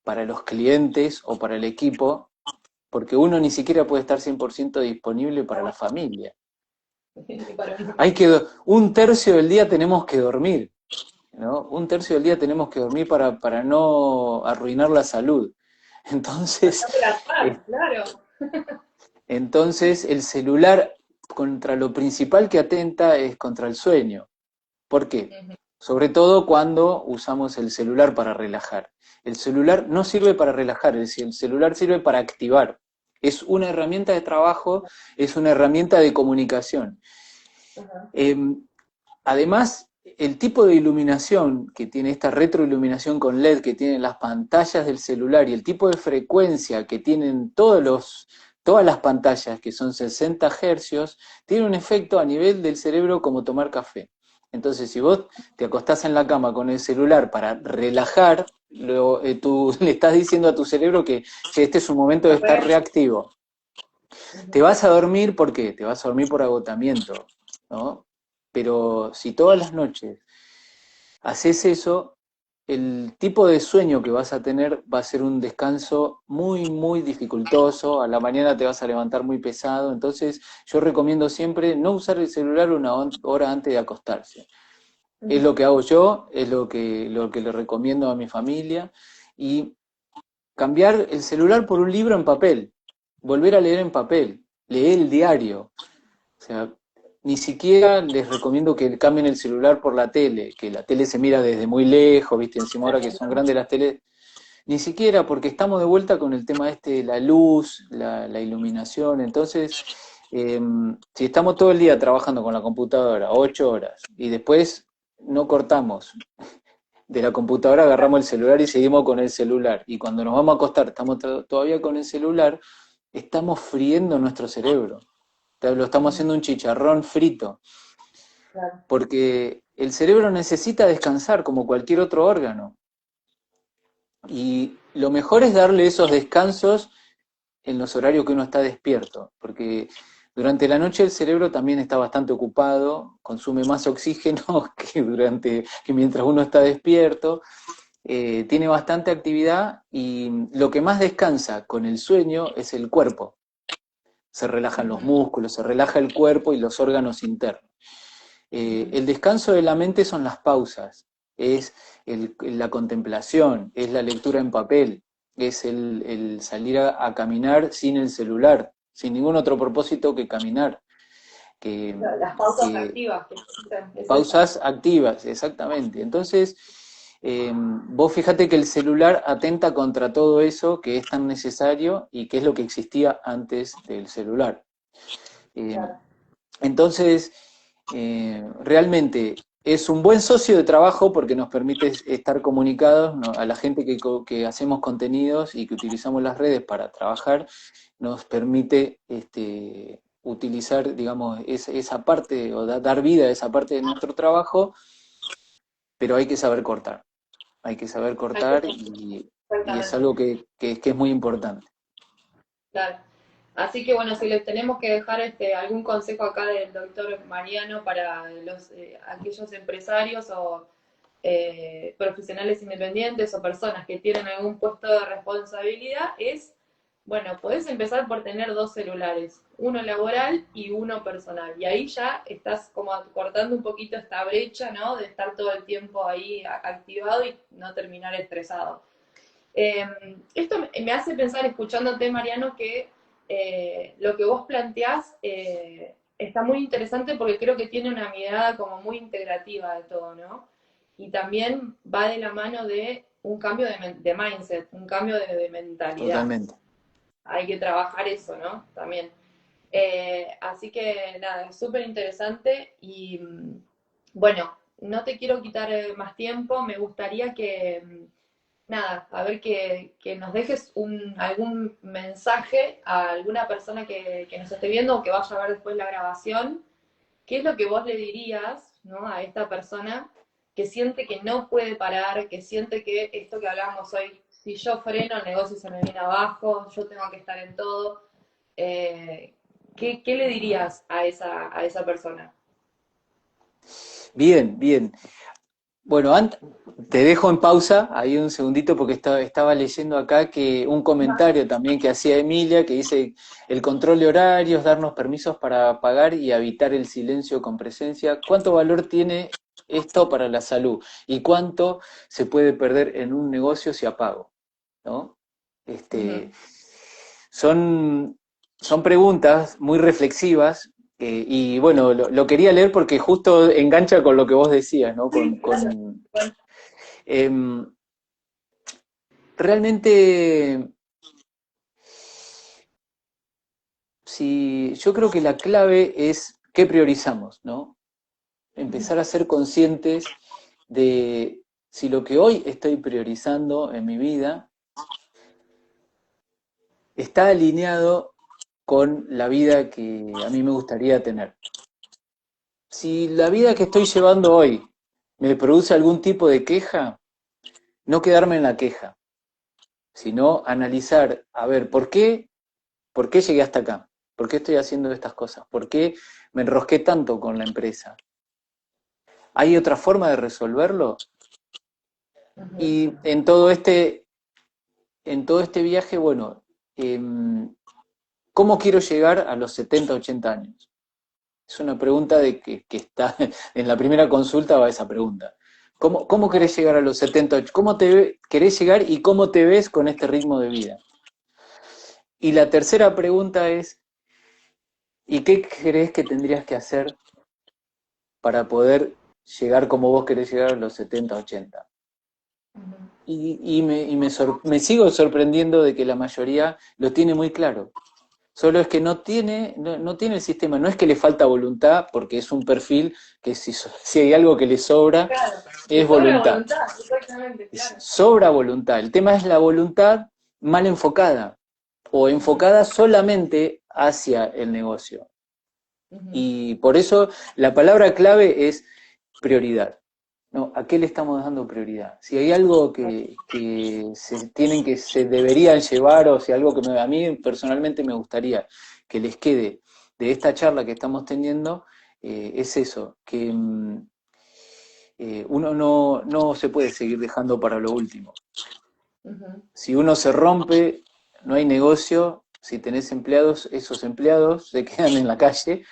para los clientes o para el equipo, porque uno ni siquiera puede estar 100% disponible para la familia. Y para uno Hay mismo. que, un tercio del día tenemos que dormir, ¿no? Un tercio del día tenemos que dormir para no arruinar la salud. Para Entonces, no adelgazar, claro. entonces el celular contra lo principal que atenta es contra el sueño. ¿Por qué? Ujú. Sobre todo cuando usamos el celular para relajar. El celular no sirve para relajar, es decir, el celular sirve para activar. Es una herramienta de trabajo, es una herramienta de comunicación. Ajá. Eh, Además, el tipo de iluminación que tiene esta retroiluminación con LED que tienen las pantallas del celular y el tipo de frecuencia que tienen todas las pantallas, que son 60 hercios, tienen un efecto a nivel del cerebro como tomar café. Entonces, si vos te acostás en la cama con el celular para relajar, tú le estás diciendo a tu cerebro que este es un momento de estar reactivo. Te vas a dormir, ¿por qué? Te vas a dormir por agotamiento, ¿no? Pero si todas las noches haces eso, el tipo de sueño que vas a tener va a ser un descanso muy, muy dificultoso, a la mañana te vas a levantar muy pesado, entonces yo recomiendo siempre no usar el celular una hora antes de acostarse. Es lo que hago yo, es lo que le recomiendo a mi familia, y cambiar el celular por un libro en papel, volver a leer en papel, leer el diario. O sea, ni siquiera les recomiendo que cambien el celular por la tele, que la tele se mira desde muy lejos, viste, encima ahora que son grandes las teles, ni siquiera porque estamos de vuelta con el tema este de la luz, la iluminación, entonces, si estamos todo el día trabajando con la computadora, 8 horas, y después no cortamos de la computadora, agarramos el celular y seguimos con el celular, y cuando nos vamos a acostar estamos todavía con el celular, estamos friendo nuestro cerebro. Lo estamos haciendo un chicharrón frito, Claro. porque el cerebro necesita descansar como cualquier otro órgano. Y lo mejor es darle esos descansos en los horarios que uno está despierto, porque durante la noche el cerebro también está bastante ocupado, consume más oxígeno que mientras uno está despierto, tiene bastante actividad y lo que más descansa con el sueño es el cuerpo. Se relajan los músculos, se relaja el cuerpo y los órganos internos. El descanso de la mente son las pausas, es la contemplación, es la lectura en papel, es el salir a caminar sin el celular, sin ningún otro propósito que caminar. Que, Las pausas que activas que existen, es eso. pausas activas, exactamente. Entonces, vos fíjate que el celular atenta contra todo eso que es tan necesario y que es lo que existía antes del celular. Eh, Claro. entonces, realmente es un buen socio de trabajo porque nos permite estar comunicados, ¿no? A la gente que hacemos contenidos y que utilizamos las redes para trabajar, nos permite utilizar, digamos, esa parte o dar vida a esa parte de nuestro trabajo, pero hay que saber cortar. Hay que saber cortar y es Exactamente. algo que es muy importante. Claro. Así que bueno, si les tenemos que dejar algún consejo acá del doctor Mariano para aquellos empresarios o profesionales independientes o personas que tienen algún puesto de responsabilidad, es, bueno, podés empezar por tener dos celulares, uno laboral y uno personal. Y ahí ya estás como cortando un poquito esta brecha, ¿no? De estar todo el tiempo ahí activado y no terminar estresado. Esto me hace pensar, escuchándote, Mariano, que lo que vos planteás está muy interesante porque creo que tiene una mirada como muy integrativa de todo, ¿no? Y también va de la mano de un cambio de mindset, un cambio de mentalidad. Totalmente. Hay que trabajar eso, ¿no? También. Así que nada, es súper interesante y bueno, no te quiero quitar más tiempo, me gustaría que nada, a ver que nos dejes algún mensaje a alguna persona que nos esté viendo o que vaya a ver después la grabación. ¿Qué es lo que vos le dirías, ¿no? A esta persona que siente que no puede parar, que siente que esto que hablábamos hoy, si yo freno, el negocio se me viene abajo, yo tengo que estar en todo? Eh, ¿qué le dirías a esa persona? Bien, bien. Bueno, te dejo en pausa ahí un segundito porque estaba leyendo acá que un comentario también que hacía Emilia que dice el control de horarios, darnos permisos para pagar y evitar el silencio con presencia. ¿Cuánto valor tiene esto para la salud? ¿Y cuánto se puede perder en un negocio si apago? ¿No? Ujú. Este, son, son preguntas muy reflexivas y bueno, lo quería leer porque justo engancha con lo que vos decías, ¿no? Sí, claro. Bueno, Em, realmente, si, yo creo que la clave es qué priorizamos, ¿no? Empezar a ser conscientes de si lo que hoy estoy priorizando en mi vida está alineado con la vida que a mí me gustaría tener. Si la vida que estoy llevando hoy me produce algún tipo de queja, no quedarme en la queja, sino analizar, a ver, ¿por qué llegué hasta acá? ¿Por qué estoy haciendo estas cosas? ¿Por qué me enrosqué tanto con la empresa? ¿Hay otra forma de resolverlo? Ujú. Y en todo este viaje, bueno, eh, ¿cómo quiero llegar a los 70, 80 años? Es una pregunta que está en la primera consulta, va esa pregunta. ¿Cómo querés llegar a los 70? ¿Cómo querés llegar y cómo te ves con este ritmo de vida? Y la tercera pregunta es, ¿y qué crees que tendrías que hacer para poder llegar como vos querés llegar a los 70, 80? Ujú. Me sigo sorprendiendo de que la mayoría lo tiene muy claro. Solo es que no tiene el sistema, no es que le falta voluntad, porque es un perfil que si hay algo que le sobra, Claro, es te sobra voluntad. voluntad, exactamente, claro. Sobra voluntad. El tema es la voluntad mal enfocada o Ujú, enfocada solamente hacia el negocio. ujú, Y por eso la palabra clave es prioridad. ¿No? ¿A qué le estamos dando prioridad? Si hay algo que se deberían llevar, o si algo que a mí personalmente me gustaría que les quede de esta charla que estamos teniendo, es eso, que uno no se puede seguir dejando para lo último. ujú, Si uno se rompe, no hay negocio. Si tenés empleados, esos empleados se quedan en la calle,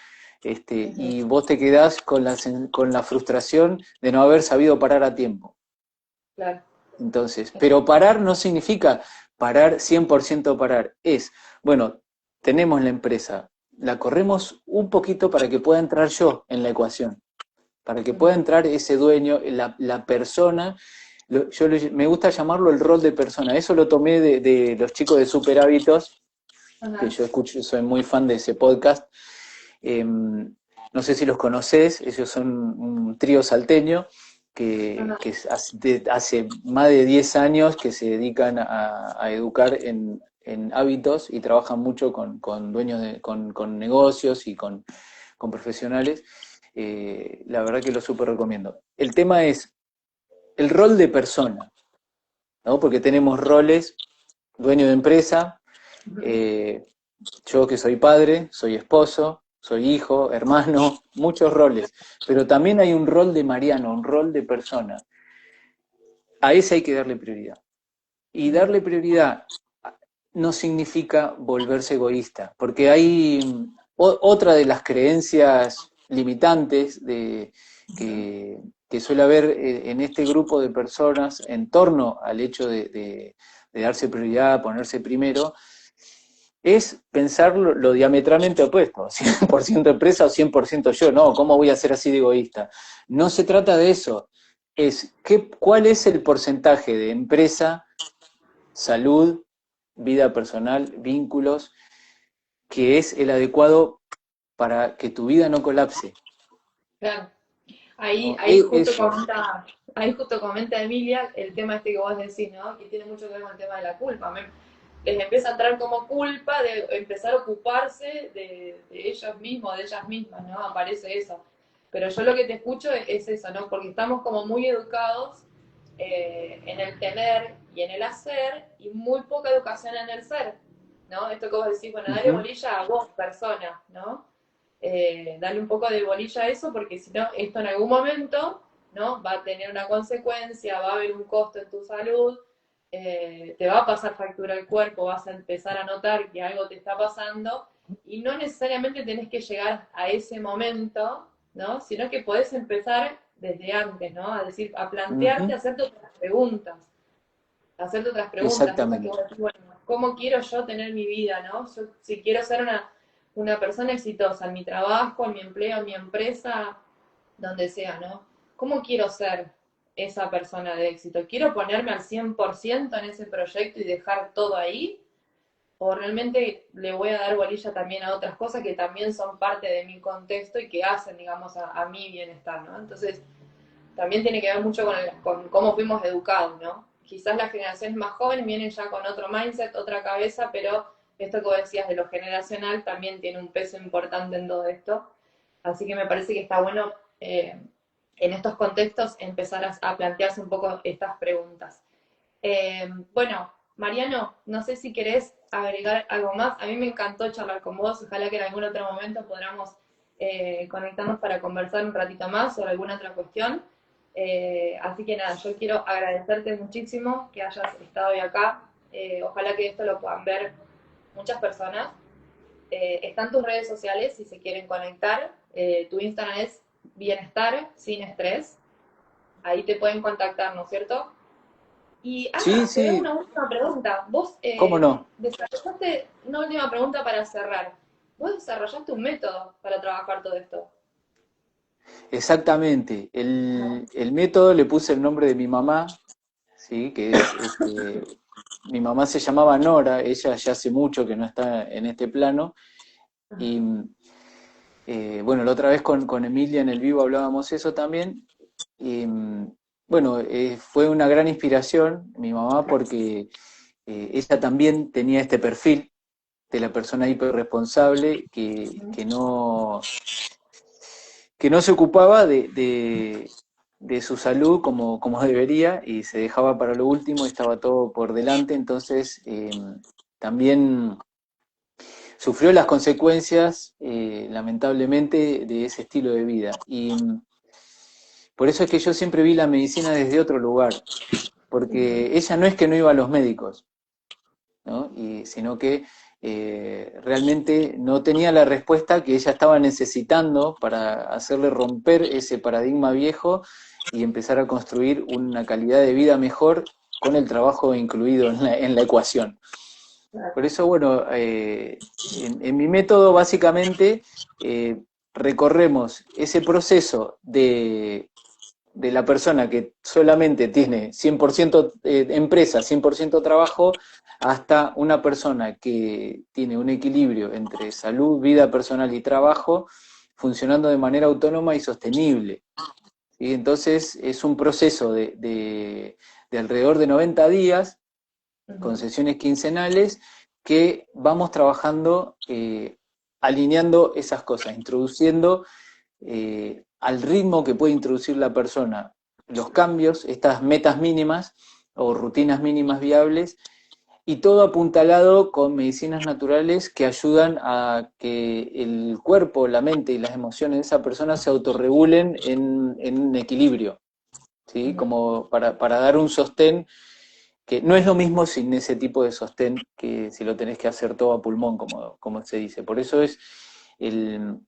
ujú. y vos te quedás con la frustración de no haber sabido parar a tiempo. Claro. Entonces, pero parar no significa parar 100% parar. Bueno, tenemos la empresa, la corremos un poquito para que pueda entrar yo en la ecuación, para que pueda Ujú, entrar ese dueño, la persona. Me gusta llamarlo el rol de persona. Eso lo tomé de los chicos de Super Hábitos, que ajá, yo escucho, soy muy fan de ese podcast. No sé si los conoces, ellos son un trío salteño ajá, que hace más de 10 años que se dedican a educar en hábitos y trabajan mucho con dueños con negocios y con profesionales. La verdad que lo súper recomiendo. El tema es el rol de persona, ¿no? Porque tenemos roles, dueño de empresa, ujú, eh, yo que soy padre, soy esposo, soy hijo, hermano, muchos roles, pero también hay un rol de Mariano, un rol de persona. A ese hay que darle prioridad. Y ujú, darle prioridad no significa volverse egoísta, porque hay otra de las creencias limitantes ujú. que, que suele haber en este grupo de personas en torno al hecho de darse prioridad, ponerse primero, es pensar lo diametralmente opuesto, 100% empresa o 100% yo, no, ¿cómo voy a ser así de egoísta? No se trata de eso, cuál es el porcentaje de empresa, salud, vida personal, vínculos, que es el adecuado para que tu vida no colapse. Claro. Ahí, ¿No? Eso. ahí justo comenta Emilia el tema este que vos decís, ¿no? Que tiene mucho que ver con el tema de la culpa. Les empieza a entrar como culpa de empezar a ocuparse de ellos mismos, de ellas mismas, ¿no? Aparece eso. Pero yo lo que te escucho es eso, ¿no? Porque estamos como muy educados en el tener y en el hacer y muy poca educación en el ser, ¿no? Esto que vos decís, bueno, dale Ujú. bolilla a vos, persona, ¿no? Darle un poco de bolilla a eso, porque si no, esto en algún momento, ¿no? Va a tener una consecuencia, va a haber un costo en tu salud, te va a pasar factura al cuerpo, vas a empezar a notar que algo te está pasando y no necesariamente tenés que llegar a ese momento, ¿no? Sino que podés empezar desde antes, ¿no? A decir, a plantearte, Ujú. hacerte otras preguntas, estas que Exactamente. vos decís, bueno, ¿cómo quiero yo tener mi vida, no? Yo, si quiero ser una persona exitosa en mi trabajo, en mi empleo, en mi empresa, donde sea, ¿no? ¿Cómo quiero ser esa persona de éxito? ¿Quiero ponerme al 100% en ese proyecto y dejar todo ahí? ¿O realmente le voy a dar bolilla también a otras cosas que también son parte de mi contexto y que hacen, digamos, a mi bienestar, ¿no? Entonces, también tiene que ver mucho con cómo fuimos educados, ¿no? Quizás las generaciones más jóvenes vienen ya con otro mindset, otra cabeza, pero esto que vos decías de lo generacional también tiene un peso importante en todo esto. Así que me parece que está bueno en estos contextos empezar a plantearse un poco estas preguntas. Bueno, Mariano, no sé si querés agregar algo más. A mí me encantó charlar con vos. Ojalá que en algún otro momento podamos conectarnos para conversar un ratito más sobre alguna otra cuestión. Así que nada, yo quiero agradecerte muchísimo que hayas estado hoy acá. Ojalá que esto lo puedan ver muchas personas. Están tus redes sociales si se quieren conectar. Tu Instagram es bienestar sin estrés. Ahí te pueden contactar, ¿no es cierto? Y Sí, Ana, te hago sí, una última pregunta. Vos ¿cómo no? desarrollaste, una última pregunta para cerrar. Vos desarrollaste un método para trabajar todo esto. Exactamente. El método le puse el nombre de mi mamá, ¿sí? Que es, mi mamá se llamaba Nora, ella ya hace mucho que no está en este plano, y bueno, la otra vez con Emilia en el vivo hablábamos eso también, y bueno, fue una gran inspiración mi mamá porque ella también tenía este perfil de la persona hiperresponsable que no se ocupaba de su salud como debería y se dejaba para lo último y estaba todo por delante, entonces también sufrió las consecuencias, lamentablemente, de ese estilo de vida. Y por eso es que yo siempre vi la medicina desde otro lugar, porque ella no es que no iba a los médicos, ¿no? Sino que realmente no tenía la respuesta que ella estaba necesitando para hacerle romper ese paradigma viejo y empezar a construir una calidad de vida mejor con el trabajo incluido en la ecuación. Por eso, bueno, en mi método básicamente recorremos ese proceso de la persona que solamente tiene 100% empresa, 100% trabajo, hasta una persona que tiene un equilibrio entre salud, vida personal y trabajo, funcionando de manera autónoma y sostenible. ¿Sí? Entonces es un proceso de alrededor de 90 días, con sesiones quincenales, que vamos trabajando, alineando esas cosas, introduciendo al ritmo que puede introducir la persona los cambios, estas metas mínimas o rutinas mínimas viables, y todo apuntalado con medicinas naturales que ayudan a que el cuerpo, la mente y las emociones de esa persona se autorregulen en un equilibrio, ¿sí? Como para dar un sostén que no es lo mismo sin ese tipo de sostén que si lo tenés que hacer todo a pulmón, como se dice. Por eso es el,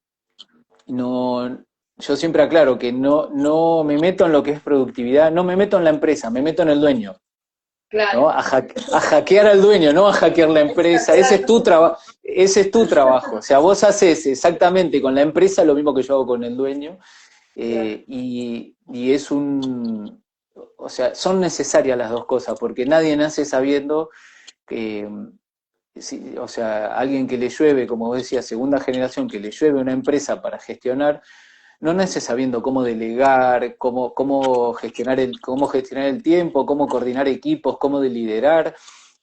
no, yo siempre aclaro que no me meto en lo que es productividad, no me meto en la empresa, me meto en el dueño, ¿no? Claro, A hackear al dueño, no a hackear la empresa. Ese es tu trabajo. O sea, vos haces exactamente con la empresa lo mismo que yo hago con el dueño, claro. y es un... O sea, son necesarias las dos cosas, porque nadie nace sabiendo que, o sea, alguien que le llueve, como vos decías, segunda generación, que le llueve una empresa para gestionar, no nace sabiendo cómo delegar, cómo gestionar el tiempo, cómo coordinar equipos, cómo liderar,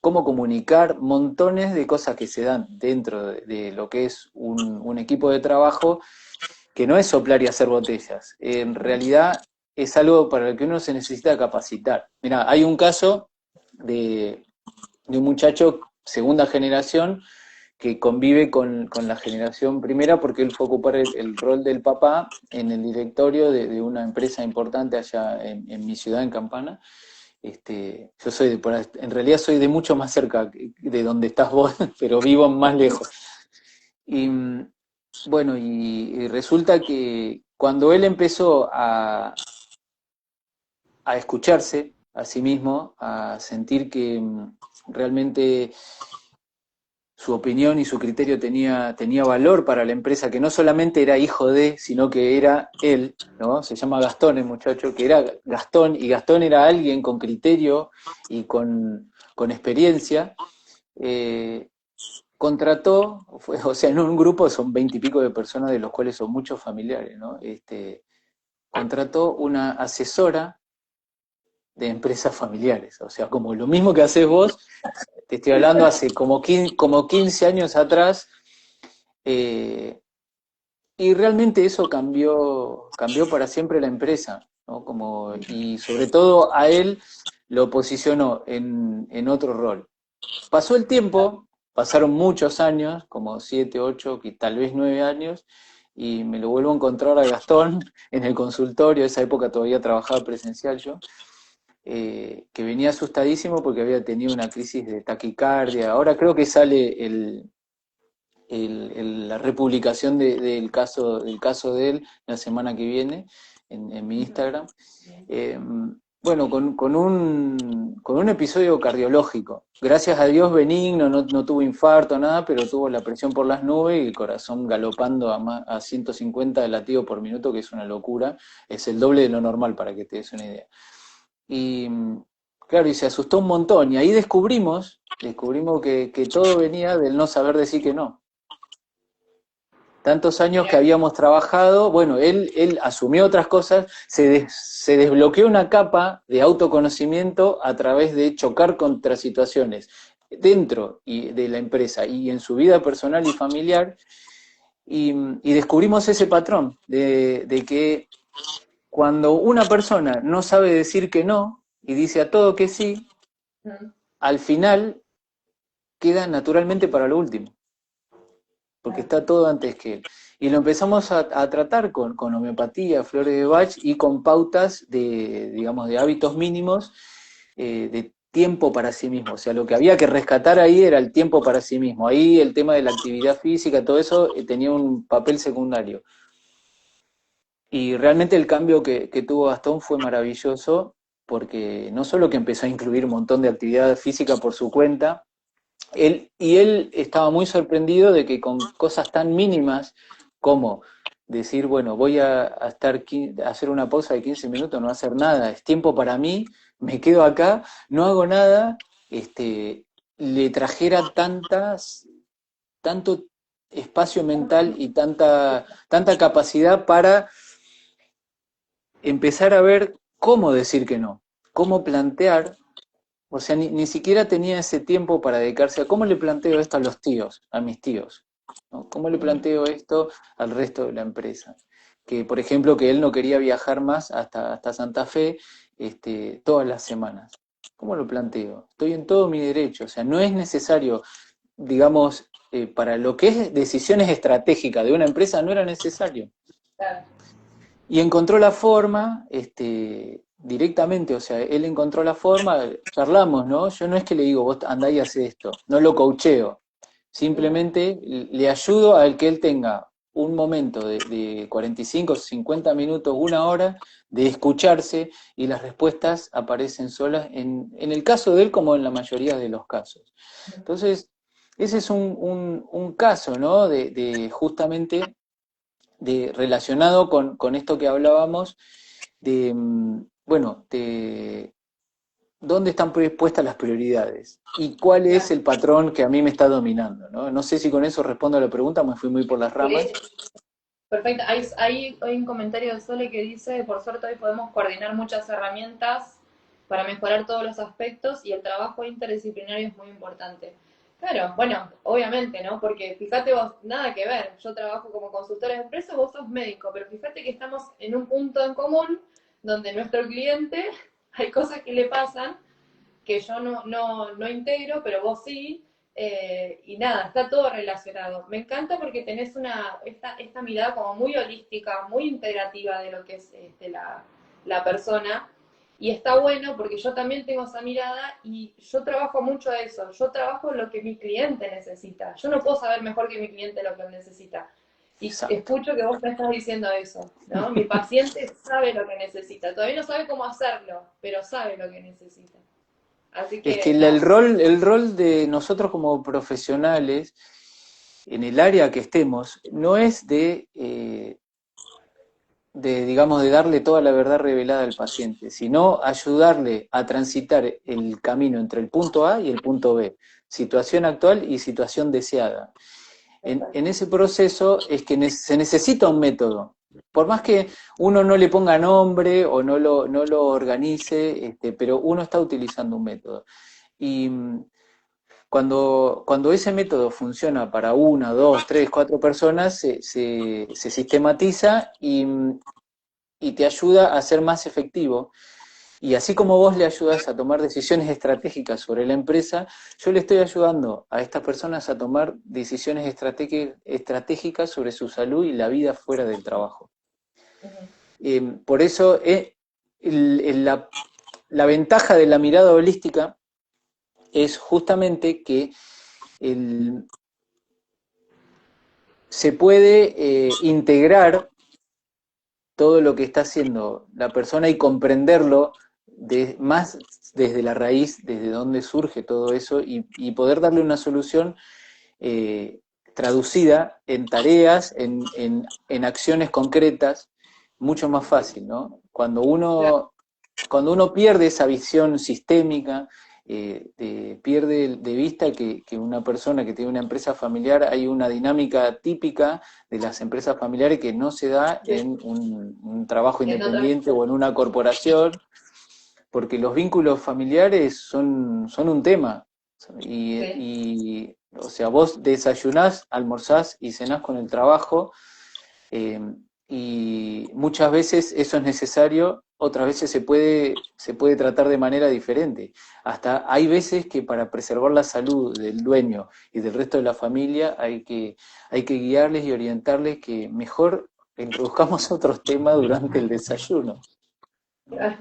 cómo comunicar, montones de cosas que se dan dentro de lo que es un equipo de trabajo, que no es soplar y hacer botellas. En realidad es algo para el que uno se necesita capacitar. Mira, hay un caso de un muchacho segunda generación que convive con la generación primera porque él fue a ocupar el rol del papá en el directorio de una empresa importante allá en mi ciudad, en Campana. Yo soy en realidad soy de mucho más cerca de donde estás vos, pero vivo más lejos. Y bueno, y resulta que cuando él empezó a escucharse a sí mismo, a sentir que realmente su opinión y su criterio tenía valor para la empresa, que no solamente era hijo de, sino que era él, ¿no? Se llama Gastón el muchacho, que era Gastón, y Gastón era alguien con criterio y con experiencia. eh, Contrató, o sea, en un grupo son 20 y pico de personas, de los cuales son muchos familiares, ¿no? Contrató una asesora de empresas familiares. O sea, como lo mismo que haces vos, te estoy hablando hace como 15 años atrás, eh, y realmente eso cambió para siempre la empresa, ¿no? Y sobre todo a él lo posicionó en otro rol. Pasó el tiempo, pasaron muchos años, como 7, 8, tal vez 9 años, y me lo vuelvo a encontrar a Gastón en el consultorio. Esa época todavía trabajaba presencial yo, que venía asustadísimo porque había tenido una crisis de taquicardia. Ahora creo que sale la republicación del caso de él la semana que viene en mi Instagram. Eh, bueno, con un episodio cardiológico. Gracias a Dios benigno, no tuvo infarto, nada, pero tuvo la presión por las nubes y el corazón galopando a 150 latidos por minuto, que es una locura. Es el doble de lo normal, para que te des una idea. Y claro, y se asustó un montón. Y ahí descubrimos que todo venía del no saber decir que no. Tantos años que habíamos trabajado, bueno, él asumió otras cosas, se desbloqueó una capa de autoconocimiento a través de chocar contra situaciones dentro de la empresa y en su vida personal y familiar, y descubrimos ese patrón de que cuando una persona no sabe decir que no y dice a todo que sí, al final queda naturalmente para lo último, porque está todo antes que él. Y lo empezamos a tratar con homeopatía, flores de Bach y con pautas digamos, de hábitos mínimos, de tiempo para sí mismo. O sea, lo que había que rescatar ahí era el tiempo para sí mismo. Ahí el tema de la actividad física, todo eso tenía un papel secundario. Y realmente el cambio que tuvo Gastón fue maravilloso, porque no solo que empezó a incluir un montón de actividad física por su cuenta, él estaba muy sorprendido de que con cosas tan mínimas como decir, bueno, voy a hacer una pausa de 15 minutos, no hacer nada, es tiempo para mí, me quedo acá, no hago nada, le trajera tanto espacio mental y tanta capacidad para empezar a ver cómo decir que no, cómo plantear. O sea, ni siquiera tenía ese tiempo para dedicarse a cómo le planteo esto a los tíos, a mis tíos, ¿no? ¿Cómo le planteo esto al resto de la empresa? Que, por ejemplo, que él no quería viajar más hasta Santa Fe, todas las semanas. ¿Cómo lo planteo? Estoy en todo mi derecho, o sea, no es necesario, digamos, para lo que es decisiones estratégicas de una empresa, no era necesario. Claro. Y encontró la forma, directamente, o sea, él encontró la forma, charlamos, ¿no? Yo no es que le digo, vos andá y hace esto, no lo coacheo, simplemente le ayudo a que él tenga un momento de 45, 50 minutos, una hora, de escucharse, y las respuestas aparecen solas, en el caso de él como en la mayoría de los casos. Entonces, ese es un caso, ¿no? De justamente relacionado con esto que hablábamos, bueno, de dónde están puestas las prioridades y cuál es el patrón que a mí me está dominando, ¿no? No sé si con eso respondo a la pregunta, me fui muy por las ramas. Perfecto. Hay un comentario de Sole que dice, por suerte hoy podemos coordinar muchas herramientas para mejorar todos los aspectos y el trabajo interdisciplinario es muy importante. Claro, bueno, obviamente, ¿no? Porque fíjate vos, nada que ver, yo trabajo como consultora de empresa, vos sos médico, pero fíjate que estamos en un punto en común donde nuestro cliente, hay cosas que le pasan que yo no integro, pero vos sí, y nada, está todo relacionado. Me encanta porque tenés esta mirada como muy holística, muy integrativa de lo que es la persona, y está bueno porque yo también tengo esa mirada y yo trabajo mucho a eso, yo trabajo lo que mi cliente necesita, yo no puedo saber mejor que mi cliente lo que necesita. Y Exacto. escucho que vos me estás diciendo eso, ¿no? Mi paciente sabe lo que necesita, todavía no sabe cómo hacerlo, pero sabe lo que necesita. Así Es que, que nada. el rol de nosotros como profesionales, en el área que estemos, no es digamos, de darle toda la verdad revelada al paciente, sino ayudarle a transitar el camino entre el punto A y el punto B, situación actual y situación deseada. En ese proceso es que se necesita un método, por más que uno no le ponga nombre o no lo organice, pero uno está utilizando un método. Y cuando ese método funciona para una, dos, tres, cuatro personas, se sistematiza y te ayuda a ser más efectivo. Y así como vos le ayudas a tomar decisiones estratégicas sobre la empresa, yo le estoy ayudando a estas personas a tomar decisiones estratégicas sobre su salud y la vida fuera del trabajo. Ujú. Por eso la ventaja de la mirada holística es justamente que el, se puede integrar todo lo que está haciendo la persona y comprenderlo más desde la raíz, desde donde surge todo eso y poder darle una solución eh, traducida en tareas, en acciones concretas, mucho más fácil, ¿no? Claro, Cuando uno pierde esa visión sistémica, pierde de vista que una persona que tiene una empresa familiar, hay una dinámica típica de las empresas familiares que no se da sí, en un trabajo en otra. independiente o en una corporación, porque los vínculos familiares son un tema. Sí. O sea, vos desayunás, almorzás y cenás con el trabajo, eh, y muchas veces eso es necesario, otras veces se puede tratar de manera diferente. Hasta hay veces que para preservar la salud del dueño y del resto de la familia hay que guiarles y orientarles que mejor introduzcamos otros temas durante el desayuno. Claro,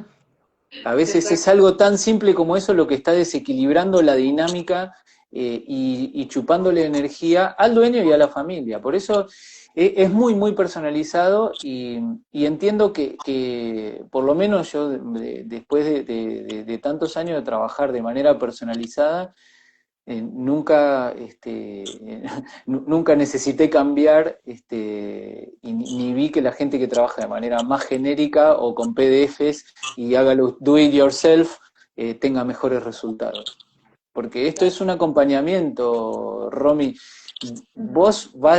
A veces es exacto. algo tan simple como eso lo que está desequilibrando la dinámica y chupándole energía al dueño y a la familia. Por eso es muy, muy personalizado y entiendo que, por lo menos yo, después de tantos años de trabajar de manera personalizada, nunca, nunca necesité cambiar y ni vi que la gente que trabaja de manera más genérica o con PDFs y hágalo do it yourself tenga mejores resultados. Porque esto Claro. es un acompañamiento, Romy. Ujú.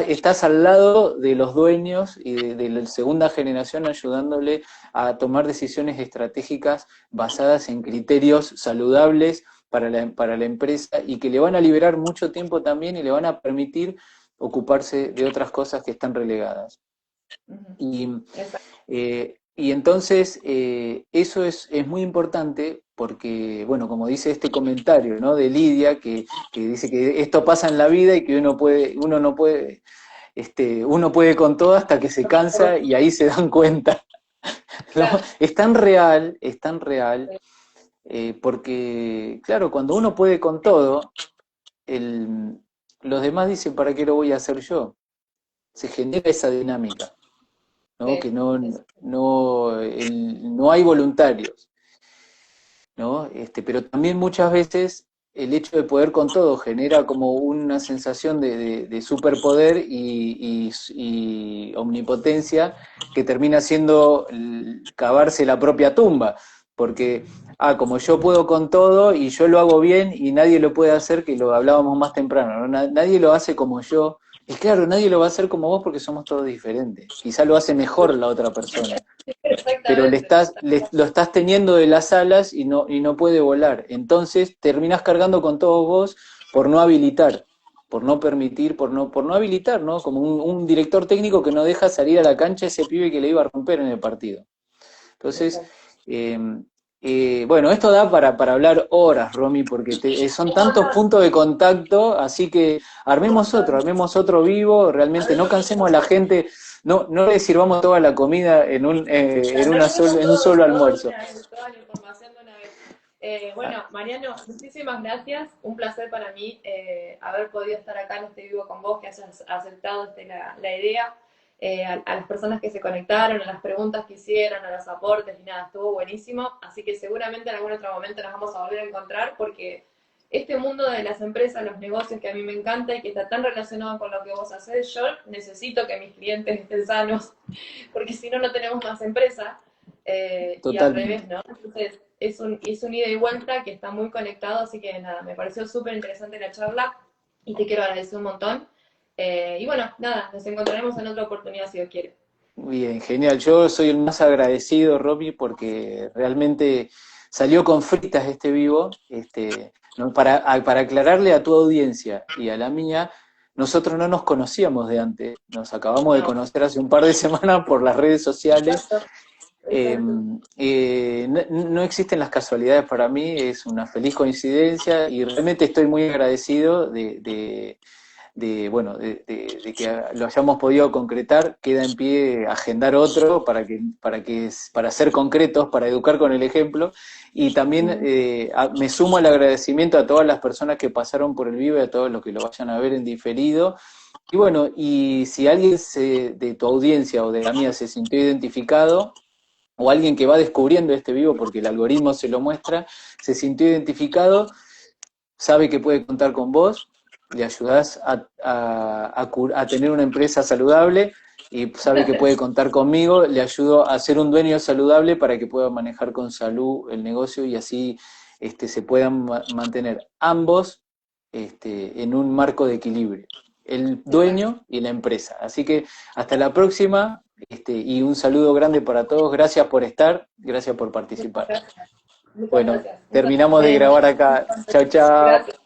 Estás al lado de los dueños y de la segunda generación ayudándole a tomar decisiones estratégicas basadas en criterios saludables para la empresa y que le van a liberar mucho tiempo también y le van a permitir ocuparse de otras cosas que están relegadas. Ujú. Y, Exacto. y entonces eso es muy importante porque, bueno, como dice este comentario, ¿no? De Lidia, que dice que esto pasa en la vida y que uno no puede, uno puede con todo hasta que se cansa y ahí se dan cuenta, ¿no? Claro. Es tan real, porque, claro, cuando uno puede con todo, el, los demás dicen, ¿para qué lo voy a hacer yo? Se genera esa dinámica. ¿no? Sí, Que es- no hay voluntarios, ¿no? Pero también muchas veces el hecho de poder con todo genera como una sensación de superpoder y omnipotencia que termina siendo cavarse la propia tumba, porque, como yo puedo con todo y yo lo hago bien y nadie lo puede hacer, que lo hablábamos más temprano, ¿no? Nadie lo hace como yo. Y claro, nadie lo va a hacer como vos porque somos todos diferentes. Quizá lo hace mejor la otra persona, pero exactamente. lo estás teniendo de las alas y no puede volar. Entonces terminás cargando con todos vos por no habilitar, por no permitir, por no habilitar, ¿no? Como un director técnico que no deja salir a la cancha a ese pibe que le iba a romper en el partido. Entonces, Exacto. eh, bueno, esto da para hablar horas, Romy, porque son Un tantos montón, puntos de contacto, así que un montón. armemos otro vivo, A realmente mí, no cansemos a la gente, no le sirvamos toda la comida no le demos en un todo, solo todo almuerzo. toda la información de una vez. Ah, Bueno, Mariano, muchísimas gracias. Un placer para mí haber podido estar acá en este vivo con vos, que hayas aceptado la idea. A las personas que se conectaron, a las preguntas que hicieron, a los aportes y nada, estuvo buenísimo. Así que seguramente en algún otro momento nos vamos a volver a encontrar porque este mundo de las empresas, los negocios que a mí me encanta y que está tan relacionado con lo que vos hacés, yo necesito que mis clientes estén sanos porque si no, no tenemos más empresa, y al revés, totalmente. ¿no? Entonces, es un ida y vuelta que está muy conectado, así que nada, me pareció súper interesante la charla y te quiero agradecer un montón. Y bueno, nada, nos encontraremos en otra oportunidad si Dios quiere. Bien, genial. Yo soy el más agradecido, Romy, porque realmente salió con fritas este vivo. No, para aclararle a tu audiencia y a la mía, nosotros no nos conocíamos de antes, nos acabamos de No, conocer hace un par de semanas por las redes sociales. exacto, Eh, exacto. no existen las casualidades para mí, es una feliz coincidencia y realmente estoy muy agradecido bueno, de que lo hayamos podido concretar. Queda en pie agendar otro para ser concretos, para educar con el ejemplo. Y también Ujú. me sumo al agradecimiento a todas las personas que pasaron por el vivo y a todos los que lo vayan a ver en diferido. Y bueno, y si alguien de tu audiencia o de la mía se sintió identificado, o alguien que va descubriendo este vivo porque el algoritmo se lo muestra, se sintió identificado, sabe que puede contar con vos, le ayudás a tener una empresa saludable y sabe que puede contar conmigo, le ayudo a ser un dueño saludable para que pueda manejar con salud el negocio y así se puedan mantener ambos en un marco de equilibrio, el Exacto. dueño y la empresa. Así que hasta la próxima y un saludo grande para todos, gracias por estar, gracias por Muchas participar. gracias. Muchas Bueno, gracias. Un placer. terminamos de grabar acá. Chao, chao. Gracias.